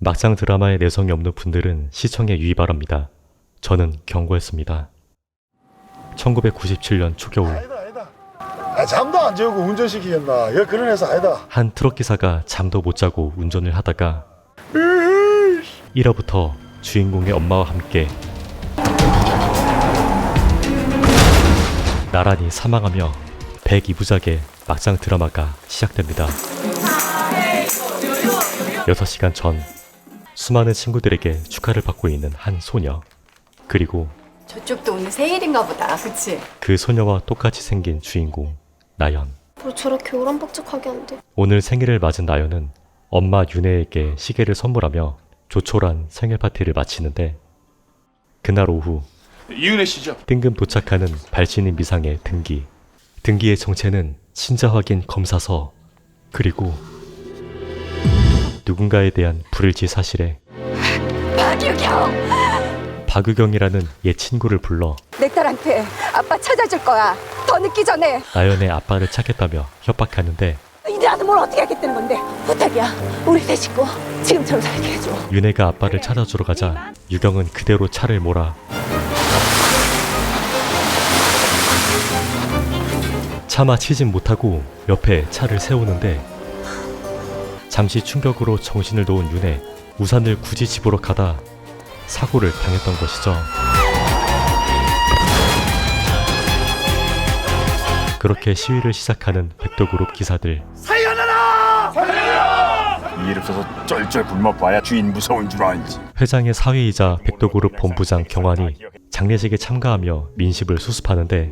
막장 드라마에 내성이 없는 분들은 시청에 유의 바랍니다. 저는 경고했습니다. 1997년 초겨울 잠도 안 재우고 운전시키겠나? 여 그런 회사 아니다. 한 트럭 기사가 잠도 못 자고 운전을 하다가 1화부터 주인공의 엄마와 함께 나란히 사망하며 102부작의 막장 드라마가 시작됩니다. 6시간 전 수많은 친구들에게 축하를 받고 있는 한 소녀, 그리고 저쪽도 오늘 생일인가 보다, 그치? 그 소녀와 똑같이 생긴 주인공 나연. 뭐 저렇게 오랑박짝하게 안 돼. 오늘 생일을 맞은 나연은 엄마 윤혜에게 시계를 선물하며 조촐한 생일 파티를 마치는데, 그날 오후 이은혜 씨죠? 뜬금 도착하는 발신인 미상의 등기의 정체는 신자 확인 검사서, 그리고 누군가에 대한 불일치 사실에 박유경이라는 옛 친구를 불러 내 딸한테 아빠 찾아줄 거야. 더 늦기 전에. 나연의 아빠를 찾겠다며 협박하는데, 이제라도 뭘 어떻게 하겠다는 건데. 부탁이야. 우리 세 식구 지금처럼 살게 해줘. 윤혜가 아빠를 찾아주러 가자 유경은 그대로 차를 몰아 차마 치진 못하고 옆에 차를 세우는데, 잠시 충격으로 정신을 놓은 윤혜, 우산을 굳이 집으러 가다 사고를 당했던 것이죠. 그렇게 시위를 시작하는 백도그룹 기사들. 이 일 없어서 쩔쩔 굶어봐야 주인 무서운 줄 알지. 회장의 사위이자 백도그룹 본부장 경환이 장례식에 참가하며 민심을 수습하는데,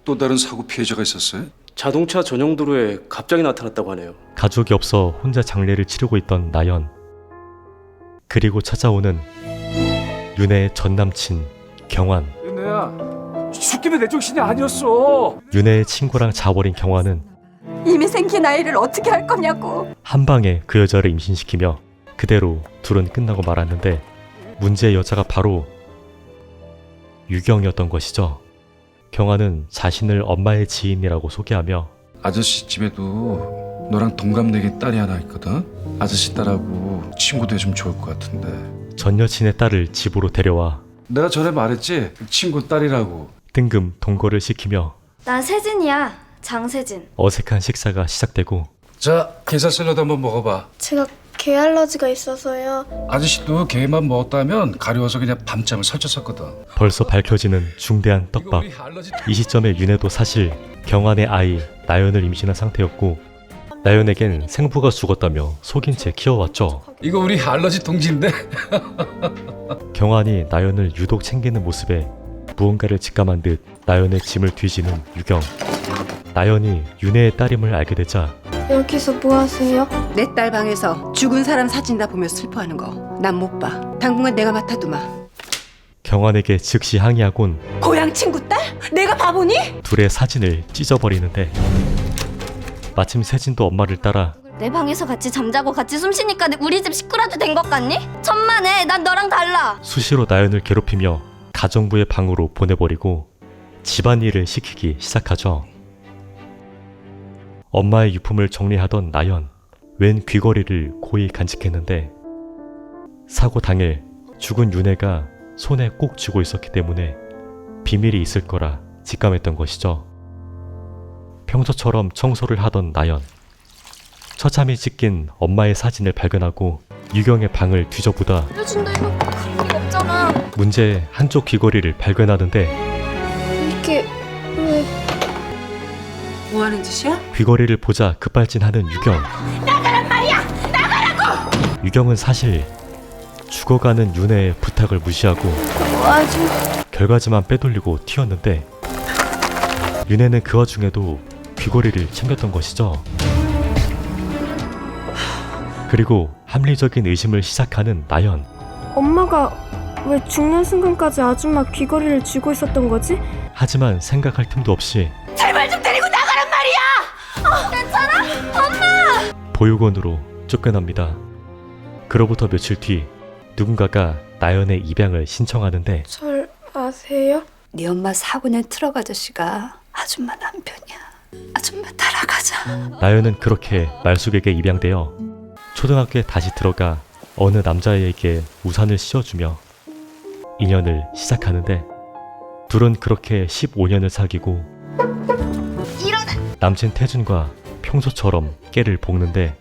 또 다른 사고 피해자가 있었어요? 자동차 전용 도로에 갑자기 나타났다고 하네요. 가족이 없어 혼자 장례를 치르고 있던 나연, 그리고 찾아오는 윤혜의 전남친 경환. 윤혜야, 술김에 내 정신이 아니었어. 윤혜의 친구랑 자버린 경환은 이미 생긴 아이를 어떻게 할 거냐고. 한 방에 그 여자를 임신시키며 그대로 둘은 끝나고 말았는데, 문제의 여자가 바로 유경이었던 것이죠. 경환은 자신을 엄마의 지인이라고 소개하며 아저씨 집에도 너랑 동갑내기 딸이 하나 있거든? 아저씨 딸하고 친구 되면 좋을 것 같은데. 전 여친의 딸을 집으로 데려와 내가 전에 말했지? 친구 딸이라고. 뜬금 동거를 시키며 난 세진이야. 장세진. 어색한 식사가 시작되고, 자, 게살 샐러드 한번 먹어봐. 제가 게 알러지가 있어서요. 아저씨도 게만 먹었다면 가려워서 그냥 밤잠을 설쳤었거든. 벌써 밝혀지는 중대한 떡밥. 우리 알러지... 이 시점에 윤혜도 사실 경환의 아이 나연을 임신한 상태였고, 나연에겐 생부가 죽었다며 속인 채 키워왔죠. 이거 우리 알러지 동지인데? 경환이 나연을 유독 챙기는 모습에 무언가를 직감한 듯 나연의 짐을 뒤지는 유경. 나연이 윤혜의 딸임을 알게 되자 여기서 뭐 하세요? 내 딸 방에서 죽은 사람 사진 다 보며 슬퍼하는 거 난 못 봐. 당분간 내가 맡아두마. 경환에게 즉시 항의하곤 고향 친구 딸? 내가 바보니? 둘의 사진을 찢어버리는데, 마침 세진도 엄마를 따라 내 방에서 같이 잠자고 같이 숨 쉬니까 우리 집 식구라도 된 것 같니? 천만에 난 너랑 달라. 수시로 나연을 괴롭히며 가정부의 방으로 보내버리고 집안일을 시키기 시작하죠. 엄마의 유품을 정리하던 나연, 웬 귀걸이를 고이 간직했는데, 사고 당일 죽은 윤혜가 손에 꼭 쥐고 있었기 때문에 비밀이 있을 거라 직감했던 것이죠. 평소처럼 청소를 하던 나연, 처참히 찢긴 엄마의 사진을 발견하고 유경의 방을 뒤져보다 알려준다 이거 그럴 리가 없잖아. 문제의 한쪽 귀걸이를 발견하는데, 이게 왜... 뭐 하는 짓이야? 귀걸이를 보자 급발진하는 유경. 나가란 말이야! 나가라고! 유경은 사실 죽어가는 윤혜의 부탁을 무시하고 아주... 결과지만 빼돌리고 튀었는데, 윤혜는 그 와중에도 귀걸이를 챙겼던 것이죠. 그리고 합리적인 의심을 시작하는 나연. 엄마가 왜 죽는 순간까지 아줌마 귀걸이를 쥐고 있었던 거지? 하지만 생각할 틈도 없이 제발 좀 데리고 나가란 말이야! 괜찮아? 엄마! 보육원으로 쫓겨납니다. 그로부터 며칠 뒤 누군가가 나연의 입양을 신청하는데, 절 아세요? 네 엄마 사고 낸 트럭 아저씨가 아줌마 남편이야. 아줌마 따라가자. 나연은 그렇게 말숙에게 입양되어 초등학교에 다시 들어가 어느 남자애에게 우산을 씌워주며 인연을 시작하는데 둘은 그렇게 15년을 사귀고 남친 태준과 평소처럼 깨를 볶는데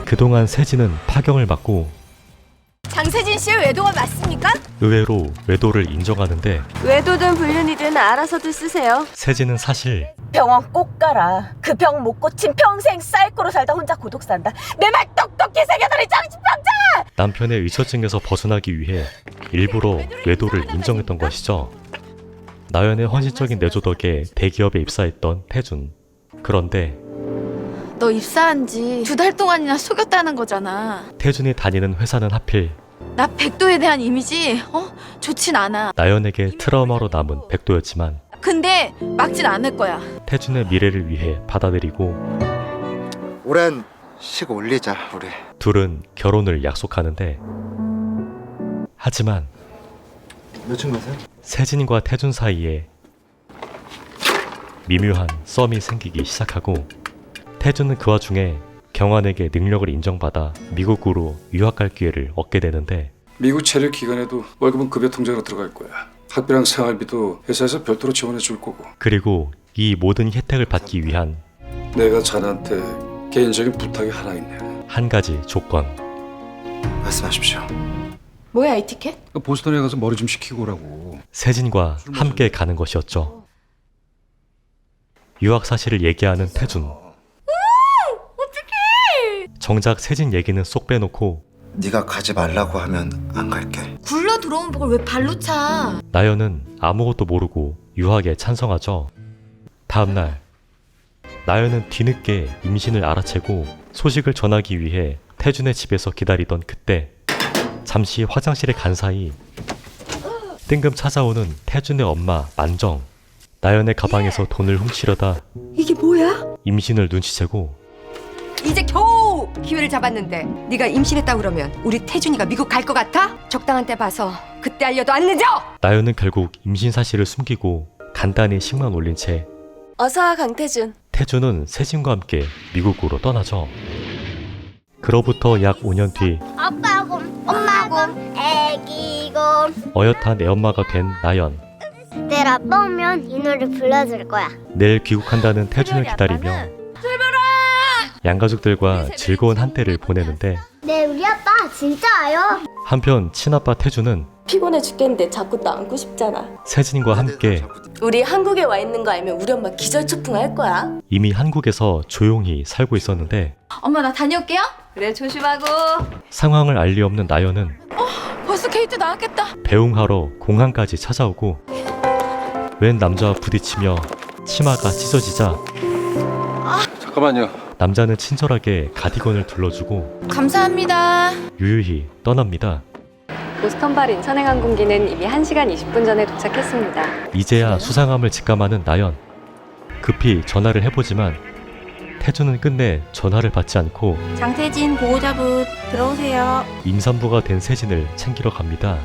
그동안 세진은 파경을 맞고 장세진 씨의 외도가 맞습니까? 의외로 외도를 인정하는데 외도든 불륜이든 알아서들 쓰세요. 세진은 사실 병원 꼭 가라. 그 병 못 고친 평생 사이코로 살다 혼자 고독 산다. 내 말 똑똑히 새겨들이 정신병자! 남편의 의처증에서 벗어나기 위해 일부러 외도를 인정했던 것이죠. 나연의 헌신적인 내조 덕에 대기업에 입사했던 태준. 그런데 너 입사한 지 2달 동안이나 속였다는 거잖아. 태준이 다니는 회사는 하필 나 백도에 대한 이미지 좋진 않아. 나연에게 트라우마로 남은 백도였지만 근데 막진 않을 거야. 태준의 미래를 위해 받아들이고 오랜 식 올리자 우리. 둘은 결혼을 약속하는데 하지만 몇층 가세요? 세진과 태준 사이에 미묘한 썸이 생기기 시작하고 태준은 그 와중에 경환에게 능력을 인정받아 미국으로 유학 갈 기회를 얻게 되는데 미국 체류 기간에도 월급은 급여 통장으로 들어갈 거야. 학비랑 생활비도 회사에서 별도로 지원해 줄 거고. 그리고 이 모든 혜택을 받기 위한 내가 자네한테 개인적인 부탁이 하나 있네. 한 가지 조건. 말씀하십시오. 뭐야 이 티켓? 보스턴에 가서 머리 좀 식히고 오라고. 세진과 함께 가는 것이었죠. 유학 사실을 얘기하는 태준. 정작 세진 얘기는 쏙 빼놓고 네가 가지 말라고 하면 안 갈게. 굴러 들어온 복을 왜 발로 차? 나연은 아무것도 모르고 유학에 찬성하죠. 다음날 나연은 뒤늦게 임신을 알아채고 소식을 전하기 위해 태준의 집에서 기다리던 그때 잠시 화장실에 간 사이 뜬금 찾아오는 태준의 엄마 만정. 나연의 가방에서 돈을 훔치려다 이게 뭐야? 임신을 눈치채고 이제 겨우 기회를 잡았는데 네가 임신했다 그러면 우리 태준이가 미국 갈 것 같아? 적당한 때 봐서 그때 알려도 안 늦어! 나연은 결국 임신 사실을 숨기고 간단히 식만 올린 채 어서와 강태준. 태준은 세진과 함께 미국으로 떠나죠. 그로부터 약 5년 뒤 아빠 곰, 엄마 곰, 애기 곰. 어엿한 애엄마가 된 나연. 내일 아빠 오면 이 노래 불러줄 거야. 내일 귀국한다는 태준을 기다리며 양가족들과 즐거운 한때를 보내는데 네, 우리 아빠 진짜 와요. 한편 친아빠 태준은 피곤해 죽겠는데 자꾸 나 안고 싶잖아. 세진과 함께 우리 한국에 와 있는 거 알면 우리 엄마 기절초풍할 거야. 이미 한국에서 조용히 살고 있었는데 엄마 나 다녀올게요. 그래 조심하고. 상황을 알 리 없는 나연은 벌써 게이트 나왔겠다. 배웅하러 공항까지 찾아오고 웬 남자와 부딪히며 치마가 찢어지자 잠깐만요. 남자는 친절하게 가디건을 둘러주고 감사합니다. 유유히 떠납니다. 보스턴발 인천행항공기는 이미 1시간 20분 전에 도착했습니다. 이제야 수상함을 직감하는 나연. 급히 전화를 해보지만 태준은 끝내 전화를 받지 않고 장태진 보호자분 들어오세요. 임산부가 된 세진을 챙기러 갑니다.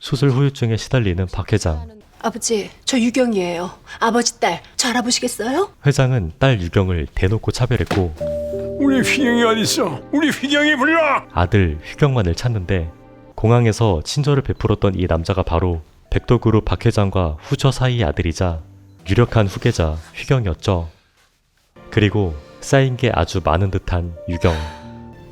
수술 후유증에 시달리는 박 회장. 아버지, 저 유경이에요. 아버지 딸, 저 알아보시겠어요? 회장은 딸 유경을 대놓고 차별했고 우리 휘경이 어딨어? 우리 휘경이 불러! 아들 휘경만을 찾는데 공항에서 친절을 베풀었던 이 남자가 바로 백도그룹 박 회장과 후처 사이의 아들이자 유력한 후계자 휘경이었죠. 그리고 쌓인 게 아주 많은 듯한 유경.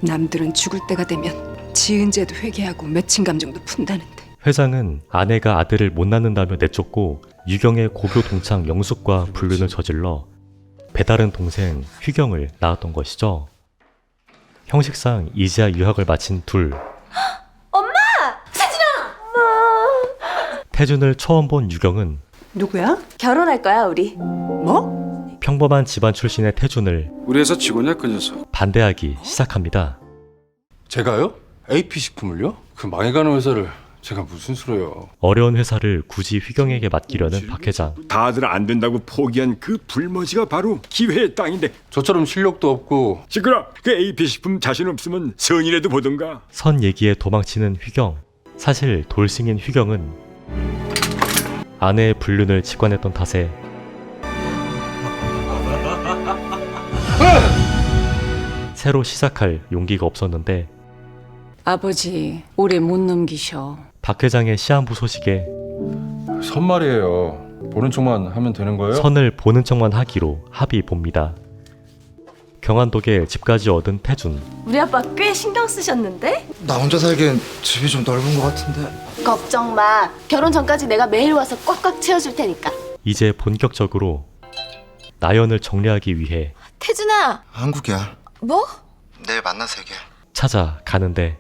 남들은 죽을 때가 되면 지은 죄도 회개하고 맺힌 감정도 푼다는데 회장은 아내가 아들을 못 낳는다며 내쫓고 유경의 고교 동창 영숙과 불륜을 저질러 배다른 동생 휘경을 낳았던 것이죠. 형식상 이제야 유학을 마친 둘. 엄마! 세진아! 엄마! 태준을 처음 본 유경은 누구야? 결혼할 거야 우리. 뭐? 평범한 집안 출신의 태준을 우리 회사 직원이야 그 녀석. 반대하기 시작합니다. 제가요? AP식품을요? 그 망해가는 회사를 제가 무슨 수로요? 어려운 회사를 굳이 휘경에게 맡기려는 박 회장. 다들 안 된다고 포기한 그 불머지가 바로 기회의 땅인데. 저처럼 실력도 없고. 시끄러. 그 AP식품 자신 없으면 성이라도 보던가. 선 얘기에 도망치는 휘경. 사실 돌싱인 휘경은 아내의 불륜을 직관했던 탓에 새로 시작할 용기가 없었는데 아버지 오래 못 넘기셔. 박 회장의 시한부 소식에 선말이에요. 보는 척만 하면 되는 거예요? 선을 보는 척만 하기로 합의 봅니다. 경안독에 집까지 얻은 태준. 우리 아빠 꽤 신경 쓰셨는데? 나 혼자 살기엔 집이 좀 넓은 것 같은데. 걱정 마. 결혼 전까지 내가 매일 와서 꽉꽉 채워줄 테니까. 이제 본격적으로 나연을 정리하기 위해 태준아. 한국이야. 뭐? 내일 만나서 얘기해. 찾아가는데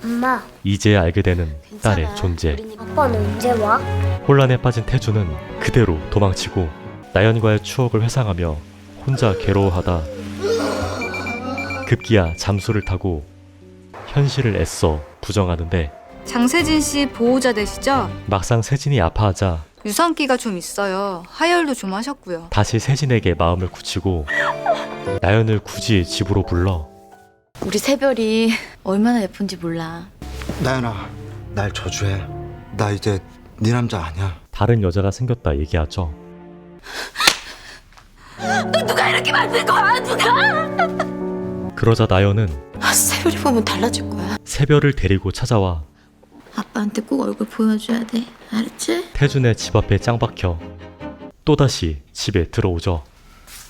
엄마, 이제 알게 되는 딸의 존재. 아빠는 언제 와? 혼란에 빠진 태준은 그대로 도망치고 나연과의 추억을 회상하며 혼자 괴로워하다 급기야 잠수를 타고 현실을 애써 부정하는데 장세진 씨 보호자 되시죠? 막상 세진이 아파하자 유산기가 좀 있어요. 하혈도 좀 하셨고요. 다시 세진에게 마음을 굳히고 나연을 굳이 집으로 불러 우리 새별이 얼마나 예쁜지 몰라. 나연아, 날 저주해. 나 이제 네 남자 아니야. 다른 여자가 생겼다 얘기하죠. 누가 이렇게 만든 거야? 누가? 그러자 나연은 새별이 보면 달라질 거야. 새별을 데리고 찾아와 아빠한테 꼭 얼굴 보여줘야 돼. 알았지? 태준의 집 앞에 짱 박혀 또다시 집에 들어오죠.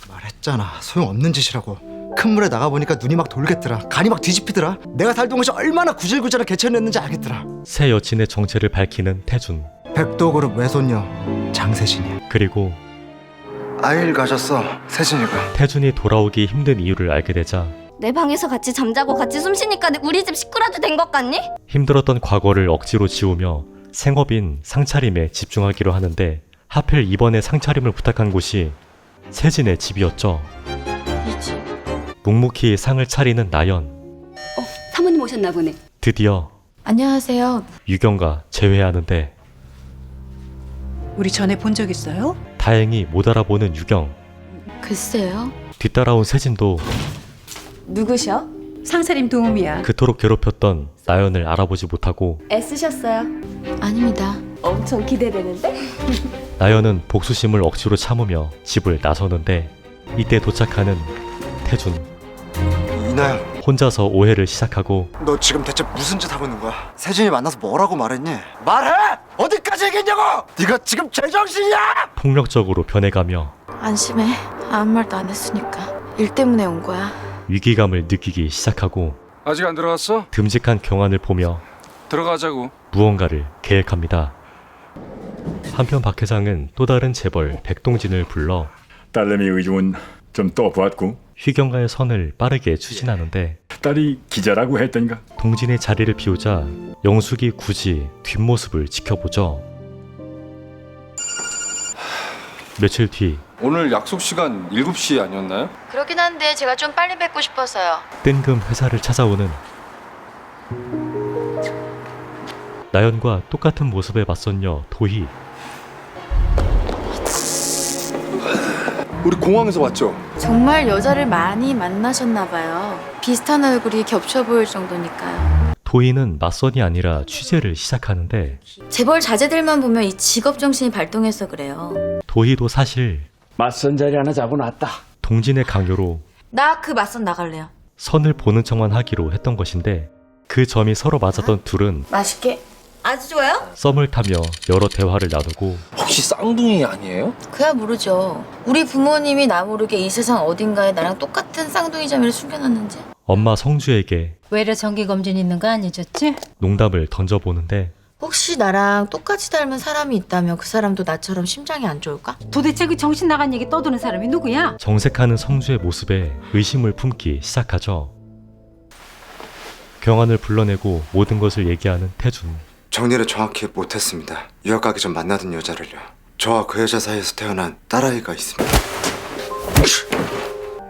말했잖아. 소용없는 짓이라고. 큰 물에 나가보니까 눈이 막 돌겠더라. 간이 막 뒤집히더라. 내가 살던 곳이 얼마나 구질구질한 개천이었는지 알겠더라. 새 여친의 정체를 밝히는 태준. 백도그룹 외손녀 장세진이야. 그리고 아이를 가졌어, 세진이가. 태준이 돌아오기 힘든 이유를 알게 되자 내 방에서 같이 잠자고 같이 숨 쉬니까 우리 집 식구라도 된 것 같니? 힘들었던 과거를 억지로 지우며 생업인 상차림에 집중하기로 하는데 하필 이번에 상차림을 부탁한 곳이 세진의 집이었죠. 이 집. 묵묵히 상을 차리는 나연. 사모님 오셨나 보네. 드디어 안녕하세요. 유경과 재회하는데 우리 전에 본 적 있어요? 다행히 못 알아보는 유경. 글쎄요. 뒤따라온 세진도 누구셔? 상사림 도움이야. 그토록 괴롭혔던 나연을 알아보지 못하고 애쓰셨어요? 아닙니다. 엄청 기대되는데? 나연은 복수심을 억지로 참으며 집을 나서는데 이때 도착하는 태준. 이나연, 혼자서 오해를 시작하고 너 지금 대체 무슨 짓 하고 있는 거야? 세진이 만나서 뭐라고 말했니? 말해! 어디까지 얘기했냐고! 네가 지금 제정신이야! 폭력적으로 변해가며 안심해. 아무 말도 안 했으니까. 일 때문에 온 거야. 위기감을 느끼기 시작하고 아직 안 들어갔어? 듬직한 경안을 보며 들어가자고. 무언가를 계획합니다. 한편 박 회장은 또 다른 재벌 백동진을 불러 딸내미 의중은 좀 떠보았고 휘경과의 선을 빠르게 추진하는데 딸이 기자라고 했던가. 동진의 자리를 비우자 영숙이 굳이 뒷모습을 지켜보죠. 며칠 뒤 오늘 약속 시간 7시 아니었나요? 그러긴 한데 제가 좀 빨리 뵙고 싶어서요. 뜬금 회사를 찾아오는 나연과 똑같은 모습의 맞선녀 도희. 우리 공항에서 왔죠? 정말 여자를 많이 만나셨나 봐요. 비슷한 얼굴이 겹쳐 보일 정도니까요. 도희는 맞선이 아니라 취재를 시작하는데 재벌 자제들만 보면 이 직업 정신이 발동해서 그래요. 도희도 사실 맞선 자리 하나 잡아놨다. 동진의 강요로 나 그 맞선 나갈래요. 선을 보는 척만 하기로 했던 것인데 그 점이 서로 맞았던 둘은 맛있게. 아주 좋아요? 썸을 타며 여러 대화를 나누고 혹시 쌍둥이 아니에요? 그야 모르죠. 우리 부모님이 나 모르게 이 세상 어딘가에 나랑 똑같은 쌍둥이 자매를 숨겨놨는지. 엄마 성주에게 외래 정기검진 있는 거 아니셨지? 농담을 던져보는데 혹시 나랑 똑같이 닮은 사람이 있다면 그 사람도 나처럼 심장이 안 좋을까? 도대체 그 정신 나간 얘기 떠드는 사람이 누구야? 정색하는 성주의 모습에 의심을 품기 시작하죠. 경안을 불러내고 모든 것을 얘기하는 태준. 정리를 정확히 못했습니다. 유학 가기 전 만나던 여자를요. 저와 그 여자 사이에서 태어난 딸아이가 있습니다.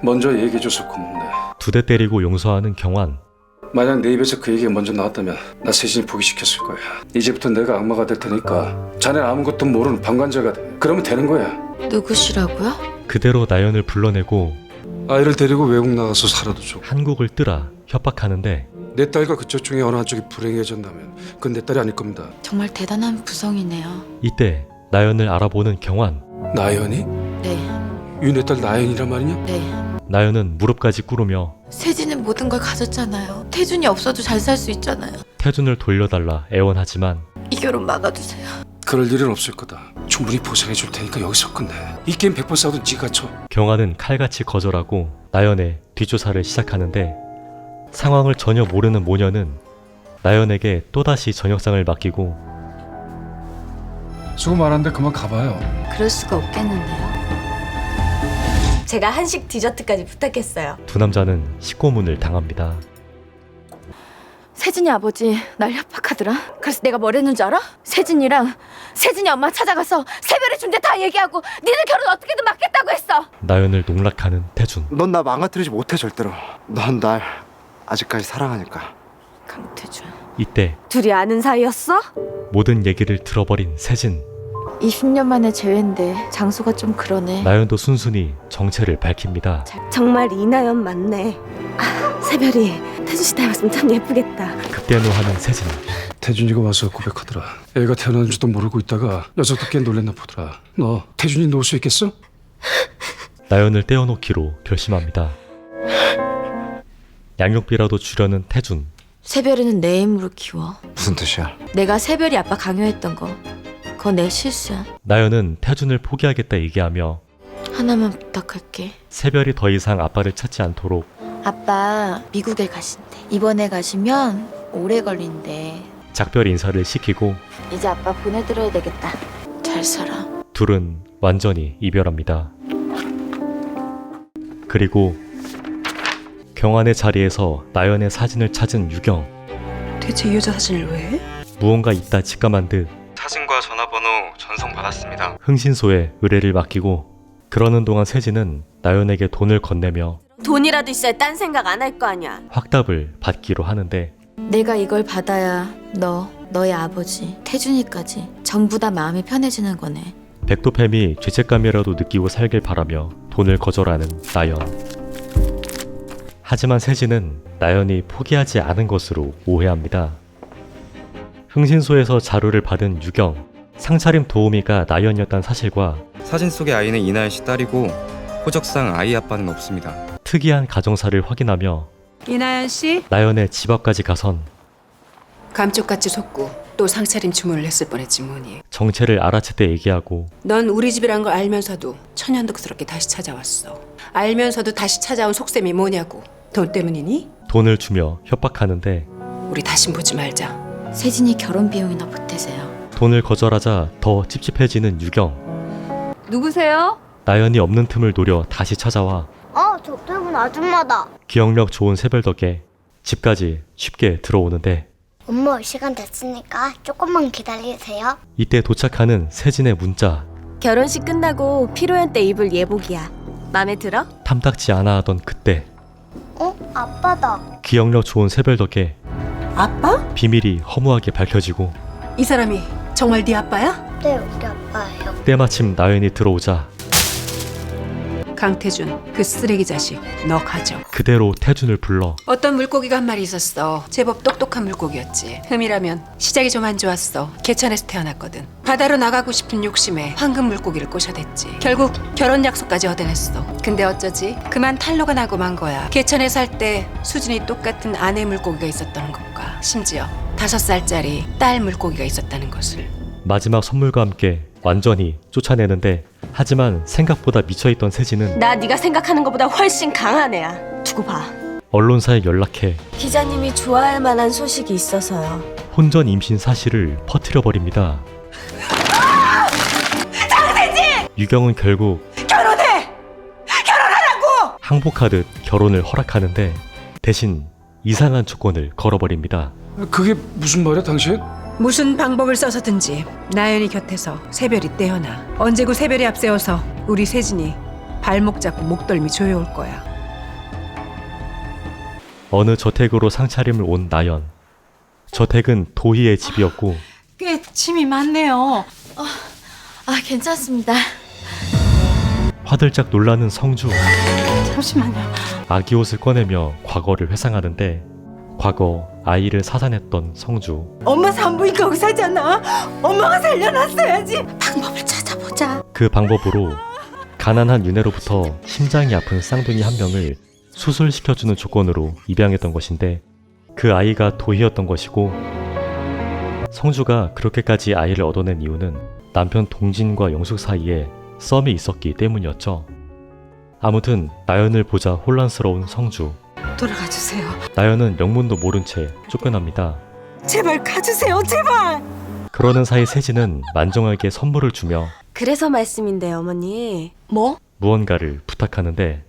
먼저 얘기해줘서 고맙네. 두 대 때리고 용서하는 경안. 만약 내 입에서 그 얘기가 먼저 나왔다면 나 세진이 포기시켰을 거야. 이제부터 내가 악마가 될 테니까 자네는 아무것도 모르는 방관자가 돼. 그러면 되는 거야. 누구시라고요? 그대로 나연을 불러내고 아이를 데리고 외국 나가서 살아도 좋고 한국을 뜨라 협박하는데 내 딸과 그쪽 중에 어느 한쪽이 불행해졌다면 그건 내 딸이 아닐 겁니다. 정말 대단한 부성이네요. 이때 나연을 알아보는 경안. 나연이? 네, 이 내 딸 나연이란 말이냐? 네. 나연은 무릎까지 꿇으며 세진은 모든 걸 가졌잖아요. 태준이 없어도 잘 살 수 있잖아요. 태준을 돌려달라 애원하지만 이 결혼 막아주세요. 그럴 일은 없을 거다. 충분히 보상해 줄 테니까 여기서 끝내. 이 게임 100번 싸워도 네가 쳐. 경아는 칼같이 거절하고 나연의 뒷조사를 시작하는데 상황을 전혀 모르는 모녀는 나연에게 또다시 저녁상을 맡기고 수고 많았는데 그만 가봐요. 그럴 수가 없겠는데요. 제가 한식 디저트까지 부탁했어요. 두 남자는 식고문을 당합니다. 세진이 아버지 날 협박하더라. 그래서 내가 뭘 했는 줄 알아? 세진이랑 세진이 엄마 찾아가서 새별의 존재 다 얘기하고 니네 결혼 어떻게든 막겠다고 했어. 나연을 농락하는 태준. 넌 나 망가뜨리지 못해 절대로. 넌 날 아직까지 사랑하니까. 강태준. 이때 둘이 아는 사이였어? 모든 얘기를 들어버린 세진. 20년 만에 재회인데 장소가 좀 그러네. 나연도 순순히 정체를 밝힙니다. 정말 이나연 맞네. 아, 새별이 태준 씨 닮았으면 참 예쁘겠다. 극대노하는 세진. 태준이가 와서 고백하더라. 애가 태어나는 줄도 모르고 있다가 녀석도 꽤 놀랬나 보더라. 너 태준이 놓을 수 있겠어? 나연을 떼어놓기로 결심합니다. 양육비라도 주려는 태준. 새별이는 내 힘으로 키워. 무슨 뜻이야? 내가 새별이 아빠 강요했던 거 그건 내 실수야. 나연은 태준을 포기하겠다 얘기하며 하나만 부탁할게. 새별이 더 이상 아빠를 찾지 않도록 아빠 미국에 가신대. 이번에 가시면 오래 걸린대. 작별 인사를 시키고 이제 아빠 보내드려야 되겠다. 잘 살아. 둘은 완전히 이별합니다. 그리고 경환의 자리에서 나연의 사진을 찾은 유경. 대체 이 여자 사진을 왜 해? 무언가 있다 직감한 듯 사진과 전화번호 전송받았습니다. 흥신소에 의뢰를 맡기고 그러는 동안 세진은 나연에게 돈을 건네며 돈이라도 있어야 딴 생각 안 할 거 아니야. 확답을 받기로 하는데 내가 이걸 받아야 너의 아버지, 태준이까지 전부 다 마음이 편해지는 거네. 백도팸이 죄책감이라도 느끼고 살길 바라며 돈을 거절하는 나연. 하지만 세진은 나연이 포기하지 않은 것으로 오해합니다. 흥신소에서 자료를 받은 유경, 상차림 도우미가 나연이었다는 사실과 사진 속의 아이는 이나연 씨 딸이고 호적상 아이 아빠는 없습니다. 특이한 가정사를 확인하며 이나연 씨 나연의 집 앞까지 가선 감쪽같이 속고 또 상차림 주문을 했을 뻔했지 뭐니. 정체를 알아채때 얘기하고 넌 우리 집이란 걸 알면서도 천연덕스럽게 다시 찾아왔어. 알면서도 다시 찾아온 속셈이 뭐냐고. 돈 때문이니? 돈을 주며 협박하는데 우리 다신 보지 말자. 세진이 결혼 비용이나 보태세요. 돈을 거절하자 더 찝찝해지는 유경. 누구세요? 나연이 없는 틈을 노려 다시 찾아와 저쪽은 아줌마다. 기억력 좋은 새별 덕에 집까지 쉽게 들어오는데 엄마 시간 됐으니까 조금만 기다리세요. 이때 도착하는 세진의 문자. 결혼식 끝나고 피로연 때 입을 예복이야. 마음에 들어? 탐탁지 않아 하던 그때 아빠다. 기억력 좋은 새별 덕에 아빠? 비밀이 허무하게 밝혀지고 이 사람이 정말 네 아빠야? 네, 우리 아빠예요. 때마침 나연이 들어오자 강태준, 그 쓰레기 자식 너 가져. 그대로 태준을 불러 어떤 물고기가 한 마리 있었어. 제법 똑똑한 물고기였지. 흠이라면 시작이 좀 안 좋았어. 개천에서 태어났거든. 바다로 나가고 싶은 욕심에 황금 물고기를 꼬셔댔지. 결국 결혼 약속까지 얻어냈어. 근데 어쩌지? 그만 탄로가 나고 만 거야. 개천에 살 때 수준이 똑같은 아내 물고기가 있었다는 것과 심지어 5살짜리 딸 물고기가 있었다는 것을. 마지막 선물과 함께 완전히 쫓아내는데 하지만 생각보다 미쳐있던 세진은 나 네가 생각하는 것보다 훨씬 강한 애야. 두고 봐. 언론사에 연락해 기자님이 좋아할 만한 소식이 있어서요. 혼전 임신 사실을 퍼뜨려버립니다. 유경은 결국 결혼해! 결혼하라고! 항복하듯 결혼을 허락하는데 대신 이상한 조건을 걸어버립니다. 그게 무슨 말이야 당신? 무슨 방법을 써서든지 나연이 곁에서 새별이 떼어나. 언제고 새별이 앞세워서 우리 세진이 발목 잡고 목덜미 조여올 거야. 어느 저택으로 상차림을 온 나연. 저택은 도희의 집이었고 꽤 침이 많네요. 괜찮습니다. 화들짝 놀라는 성주. 잠시만요. 아기 옷을 꺼내며 과거를 회상하는데 과거 아이를 사산했던 성주. 엄마 산부인과 의사잖아. 엄마가 살려놨어야지. 방법을 찾아보자. 그 방법으로 가난한 윤혜로부터 심장이 아픈 쌍둥이 한 명을 수술시켜주는 조건으로 입양했던 것인데 그 아이가 도희였던 것이고 성주가 그렇게까지 아이를 얻어낸 이유는 남편 동진과 영숙 사이에 썸이 있었기 때문이었죠. 아무튼 나연을 보자 혼란스러운 성주. 돌아가주세요. 나연은 영문도 모른 채 쫓겨납니다. 제발 가주세요, 제발. 그러는 사이 세진은 만정에게 선물을 주며 그래서 말씀인데요, 어머니. 뭐? 무언가를 부탁하는데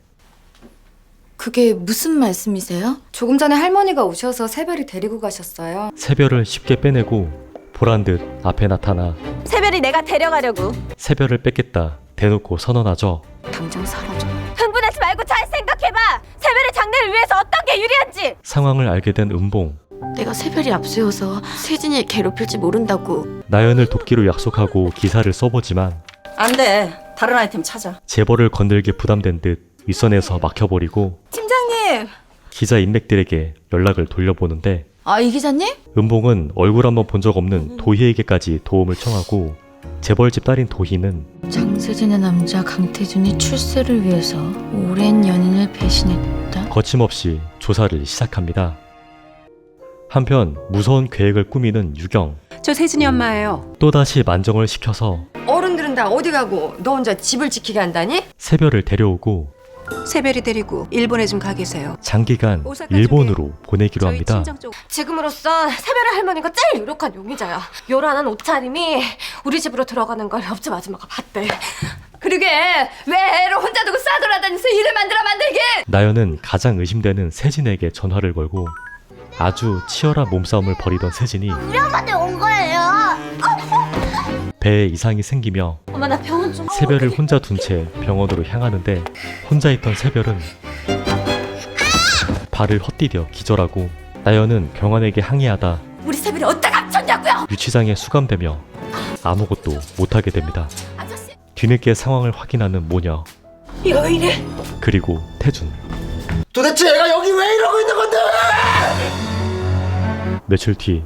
그게 무슨 말씀이세요? 조금 전에 할머니가 오셔서 새별이 데리고 가셨어요. 새별을 쉽게 빼내고 보란 듯 앞에 나타나 새별이 내가 데려가려고. 새별을 뺏겠다 대놓고 선언하죠. 당장 사라져. 흥분하지 말고 잘 생각해봐. 새별의 장래를 위해서 어떤 게 유리한지. 상황을 알게 된 은봉. 내가 새별이 앞세워서 세진이 괴롭힐지 모른다고. 나연을 돕기로 약속하고 기사를 써보지만 안 돼. 다른 아이템 찾아. 재벌을 건들기 부담된 듯 윗선에서 막혀버리고 팀장님. 기자 인맥들에게 연락을 돌려보는데 아, 이 기자님? 은봉은 얼굴 한번 본 적 없는 도희에게까지 도움을 청하고 재벌집 딸인 도희는 장세진의 남자 강태준이 출세를 위해서 오랜 연인을 배신했다. 거침없이 조사를 시작합니다. 한편 무서운 계획을 꾸미는 유경. 저 세진이 엄마예요. 또다시 만정을 시켜서 어른들은 다 어디 가고 너 혼자 집을 지키게 한다니? 새별을 데려오고 새별이 데리고 일본에 좀 가 계세요. 장기간 오사카 일본으로 보내기로 저희 합니다. 친정 쪽. 지금으로서 새별의 할머니가 제일 유력한 용의자야. 요란한 옷차림이 우리 집으로 들어가는 걸 옆집 아줌마가 봤대. 그러게 왜 애를 혼자 두고 싸돌아다니면서 일을 만들게? 나연은 가장 의심되는 세진에게 전화를 걸고 아주 치열한 몸싸움을 벌이던 세진이 위험한데 온 거예요. 배에 이상이 생기며 엄마 나 병원 좀. 새별을 혼자 둔 채 병원으로 향하는데 혼자 있던 새별은 발을 헛디뎌 기절하고 나연은 병원에게 항의하다 우리 새별이 어디다 감췄냐고요? 유치장에 수감되며 아무것도 못하게 됩니다. 아저씨. 뒤늦게 상황을 확인하는 모녀 이거 왜 이래? 그리고 태준. 도대체 얘가 여기 왜 이러고 있는 건데? 며칠 뒤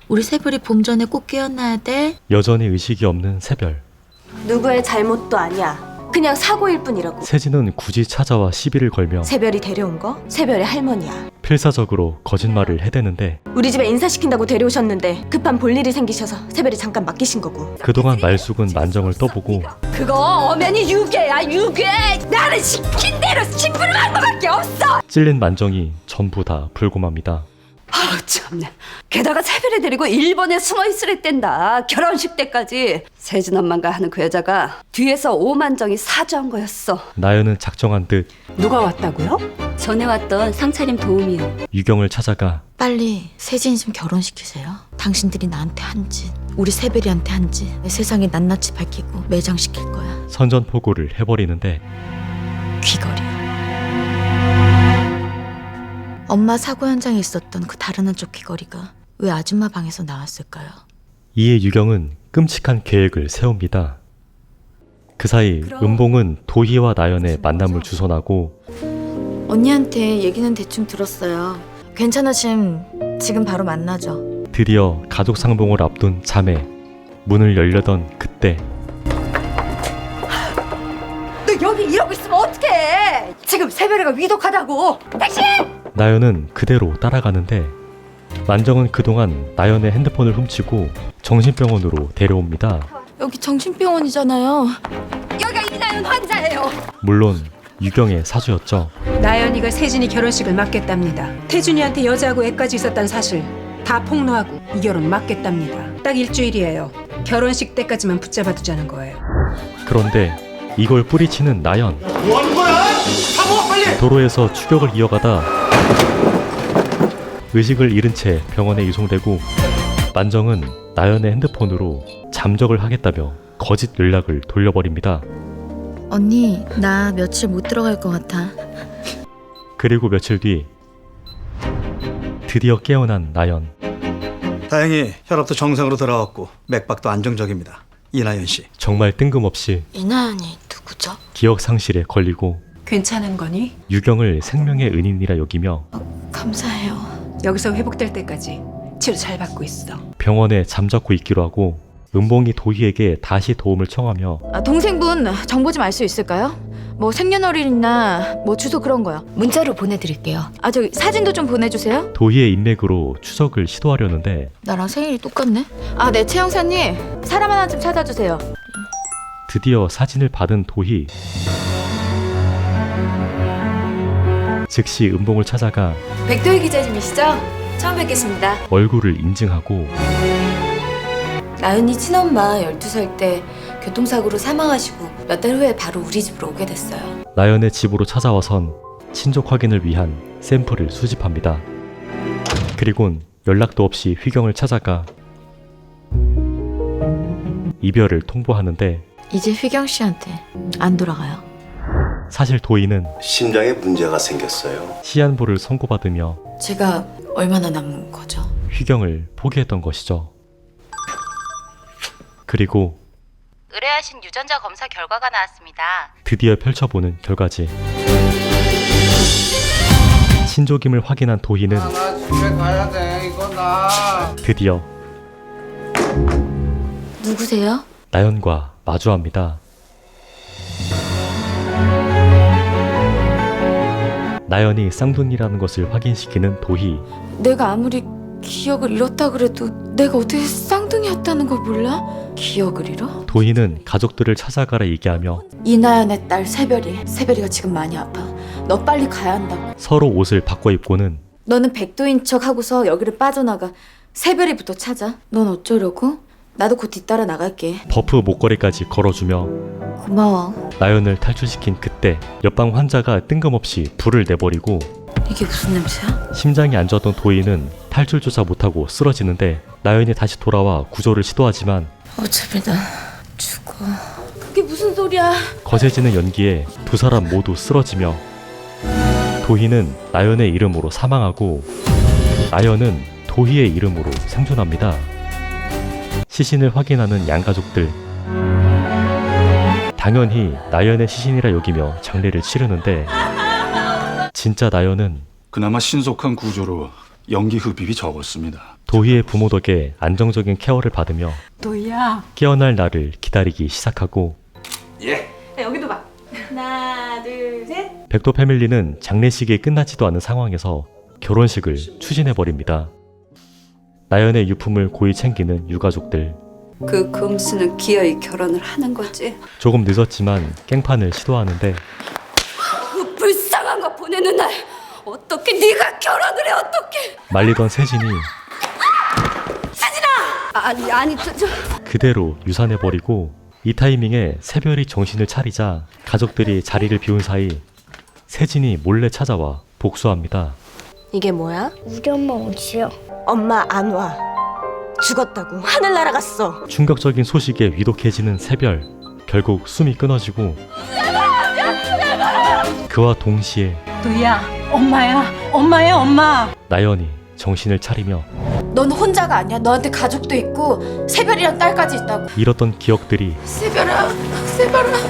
우리 새별이 봄 전에 꼭 깨어나야 돼. 여전히 의식이 없는 새별. 누구의 잘못도 아니야. 그냥 사고일 뿐이라고. 세진은 굳이 찾아와 시비를 걸며 새별이 데려온 거? 새별의 할머니야. 필사적으로 거짓말을 해대는데 우리 집에 인사시킨다고 데려오셨는데 급한 볼일이 생기셔서 새별이 잠깐 맡기신 거고. 그동안 말숙은 만정을 떠보고 그거 엄연히 유괴야 유괴. 나는 시킨 대로 심부름한 거밖에 없어. 찔린 만정이 전부 다 불곰합니다. 아 참나. 게다가 새별이 데리고 일본에 숨어 있으랬댄다. 결혼식 때까지. 세진 엄마가 하는 그 여자가 뒤에서 오만정이 사주한 거였어. 나연은 작정한 듯 누가 왔다고요? 전에 왔던 상차림 도우미요. 유경을 찾아가 빨리 세진이 좀 결혼시키세요. 당신들이 나한테 한 짓, 우리 새별이한테 한 짓, 세상에 낱낱이 밝히고 매장시킬 거야. 선전포고를 해버리는데 귀걸이요. 엄마 사고 현장에 있었던 그 다른 한쪽 귀걸이가 왜 아줌마 방에서 나왔을까요? 이에 유경은 끔찍한 계획을 세웁니다. 그 사이 은봉은 도희와 나연의 만남을 주선하고 언니한테 얘기는 대충 들었어요. 괜찮으심 지금 바로 만나죠. 드디어 가족 상봉을 앞둔 자매. 문을 열려던 그때 너 여기 이러고 있으면 어떡해. 지금 새별이가 위독하다고. 택시! 나연은 그대로 따라가는데 만정은 그동안 나연의 핸드폰을 훔치고 정신병원으로 데려옵니다. 여기 정신병원이잖아요. 여기가 이나연 환자예요. 물론 유경의 사주였죠. 나연이가 세진이 결혼식을 막겠답니다. 태준이한테 여자하고 애까지 있었다는 사실 다 폭로하고 이 결혼 막겠답니다. 딱 일주일이에요. 결혼식 때까지만 붙잡아 두자는 거예요. 그런데 이걸 뿌리치는 나연. 뭐 하는 거야? 사모아 빨리! 도로에서 추격을 이어가다 의식을 잃은 채 병원에 이송되고 만정은 나연의 핸드폰으로 잠적을 하겠다며 거짓 연락을 돌려버립니다. 언니 나 며칠 못 들어갈 것 같아. 그리고 며칠 뒤 드디어 깨어난 나연. 다행히 혈압도 정상으로 돌아왔고 맥박도 안정적입니다. 이나연 씨. 정말 뜬금없이 이나연이 누구죠? 기억 상실에 걸리고 괜찮은 거니? 유경을 생명의 은인이라 여기며 감사해요. 여기서 회복될 때까지 치료 잘 받고 있어. 병원에 잠자코 있기로 하고 은봉이 도희에게 다시 도움을 청하며 동생분 정보 좀 알 수 있을까요? 뭐 생년월일이나 뭐 주소 그런 거요. 문자로 보내드릴게요. 저기 사진도 좀 보내주세요. 도희의 인맥으로 추적을 시도하려는데 나랑 생일이 똑같네. 네, 최 형사님 사람 하나 좀 찾아주세요. 드디어 사진을 받은 도희. 즉시 은봉을 찾아가 백도희 기자님이시죠? 처음 뵙겠습니다. 얼굴을 인증하고 나은이 친엄마 12살 때 교통사고로 사망하시고 몇 달 후에 바로 우리 집으로 오게 됐어요. 나연의 집으로 찾아와선 친족 확인을 위한 샘플을 수집합니다. 그리곤 연락도 없이 휘경을 찾아가 이별을 통보하는데 이제 휘경 씨한테 안 돌아가요. 사실 도희는 심장에 문제가 생겼어요. 시한부를 선고받으며 제가 얼마나 남은 거죠? 휘경을 포기했던 것이죠. 그리고 의뢰하신 유전자 검사 결과가 나왔습니다. 드디어 펼쳐보는 결과지. 친족임을 확인한 도희는 나 집에 가야 돼. 이거 나. 드디어 누구세요? 나연과 마주합니다. 나연이 쌍둥이라는 것을 확인시키는 도희. 내가 아무리 기억을 잃었다 그래도 내가 어떻게 쌍둥이였다는 걸 몰라? 기억을 잃어? 도희는 가족들을 찾아가라 얘기하며 이나연의 딸 세별이가 지금 많이 아파. 너 빨리 가야 한다고. 서로 옷을 바꿔 입고는 너는 백도인 척 하고서 여기를 빠져나가. 세별이부터 찾아. 넌 어쩌려고? 나도 곧 뒤따라 나갈게. 버프 목걸이까지 걸어주며 고마워. 나연을 탈출시킨 그때 옆방 환자가 뜬금없이 불을 내버리고 이게 무슨 냄새야? 심장이 안 좋았던 도희는 탈출조차 못하고 쓰러지는데 나연이 다시 돌아와 구조를 시도하지만 어차피 나 죽어. 그게 무슨 소리야? 거세지는 연기에 두 사람 모두 쓰러지며 도희는 나연의 이름으로 사망하고 나연은 도희의 이름으로 생존합니다. 시신을 확인하는 양가족들. 당연히 나연의 시신이라 여기며 장례를 치르는데 진짜 나연은 그나마 신속한 구조로 연기 흡입이 적었습니다. 도희의 부모 덕에 안정적인 케어를 받으며 도희야. 깨어날 날을 기다리기 시작하고 여기도 봐. 하나, 둘, 셋. 백도 패밀리는 장례식이 끝나지도 않은 상황에서 결혼식을 추진해버립니다. 나연의 유품을 고이 챙기는 유가족들. 그 금수는 기어이 결혼을 하는 거지. 조금 늦었지만 깽판을 시도하는데 그 불쌍한 거 보내는 날 어떻게 네가 결혼을 해? 어떻게? 말리던 세진이 아니 저 그대로 유산해버리고 이 타이밍에 세별이 정신을 차리자 가족들이 자리를 비운 사이 세진이 몰래 찾아와 복수합니다. 이게 뭐야? 우리 엄마 어디요? 엄마 안 와. 죽었다고. 하늘 날아갔어. 충격적인 소식에 위독해지는 세별. 결국 숨이 끊어지고 그와 동시에 도희야, 엄마야, 엄마. 나연이 정신을 차리며 넌 혼자가 아니야. 너한테 가족도 있고 세별이랑 딸까지 있다고. 잃었던 기억들이 세별아.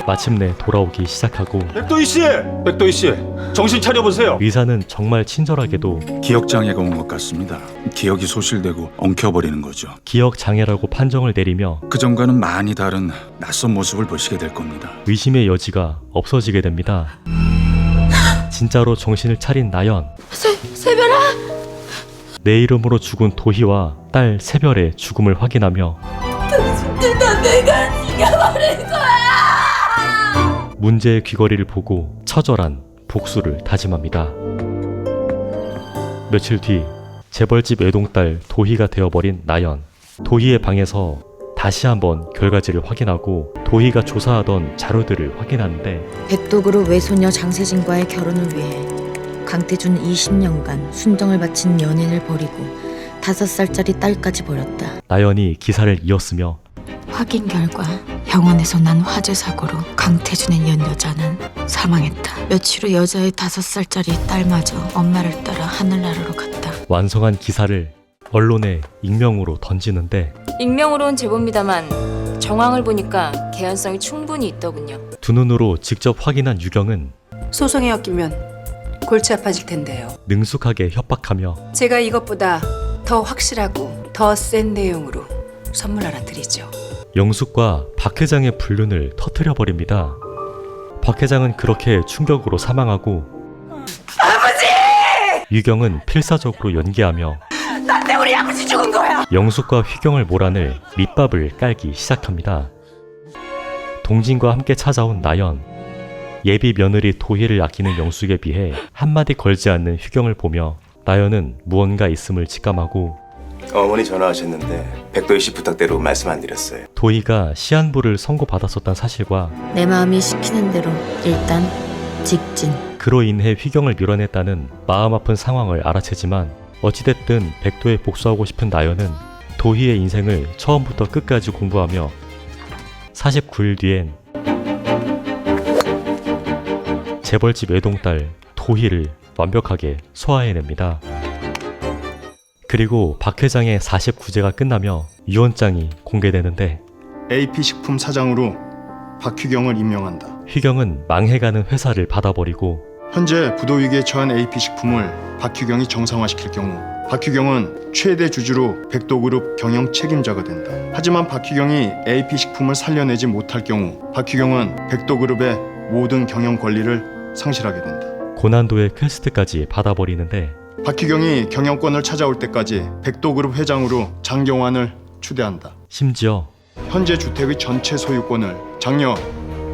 마침내 돌아오기 시작하고 백도희 씨, 정신 차려보세요. 의사는 정말 친절하게도 기억 장애가 온 것 같습니다. 기억이 소실되고 엉켜버리는 거죠. 기억 장애라고 판정을 내리며 그 전과는 많이 다른 낯선 모습을 보시게 될 겁니다. 의심의 여지가 없어지게 됩니다. 진짜로 정신을 차린 나연. 세별아. 내 이름으로 죽은 도희와 딸 세별의 죽음을 확인하며 너 내가 죽여버릴 거야. 문제의 귀걸이를 보고 처절한 복수를 다짐합니다. 며칠 뒤 재벌집 외동딸 도희가 되어버린 나연. 도희의 방에서 다시 한번 결과지를 확인하고 도희가 조사하던 자료들을 확인하는데 백독으로 외소녀 장세진과의 결혼을 위해 강태준 20년간 순정을 바친 연인을 버리고 5살짜리 딸까지 버렸다. 나연이 기사를 이었으며 확인 결과 병원에서 난 화재 사고로 강태준의 연 여자는 사망했다. 며칠 후 여자의 5살짜리 딸마저 엄마를 따라 하늘나라로 갔다. 완성한 기사를 언론에 익명으로 던지는데 익명으로는 제보입니다만 정황을 보니까 개연성이 충분히 있더군요. 두 눈으로 직접 확인한 유경은 소송에 엮이면 골치 아파질 텐데요. 능숙하게 협박하며 제가 이것보다 더 확실하고 더 센 내용으로 선물 하나 드리죠. 영숙과 박 회장의 불륜을 터뜨려버립니다. 박 회장은 그렇게 충격으로 사망하고 아버지! 유경은 필사적으로 연기하며 나 때문에 우리 아버지 죽은 거야! 영숙과 휘경을 몰아낼 밑밥을 깔기 시작합니다. 동진과 함께 찾아온 나연, 예비 며느리 도희를 아끼는 영숙에 비해 한마디 걸지 않는 휘경을 보며 나연은 무언가 있음을 직감하고 어머니 전화하셨는데 백도희 씨 부탁대로 말씀 안 드렸어요. 도희가 시한부를 선고받았었다는 사실과 내 마음이 시키는 대로 일단 직진. 그로 인해 휘경을 밀어냈다는 마음 아픈 상황을 알아채지만 어찌됐든 백도에 복수하고 싶은 나연은 도희의 인생을 처음부터 끝까지 공부하며 49일 뒤엔 재벌집 외동딸 도희를 완벽하게 소화해냅니다. 그리고 박 회장의 49제가 끝나며 유언장이 공개되는데 AP식품 사장으로 박휘경을 임명한다. 휘경은 망해가는 회사를 받아버리고 현재 부도위기에 처한 AP식품을 박휘경이 정상화시킬 경우 박휘경은 최대 주주로 백도그룹 경영 책임자가 된다. 하지만 박휘경이 AP식품을 살려내지 못할 경우 박휘경은 백도그룹의 모든 경영 권리를 상실하게 된다. 고난도의 퀘스트까지 받아버리는데 박휘경이 경영권을 찾아올 때까지 백도그룹 회장으로 장경환을 추대한다. 심지어 현재 주택의 전체 소유권을 장녀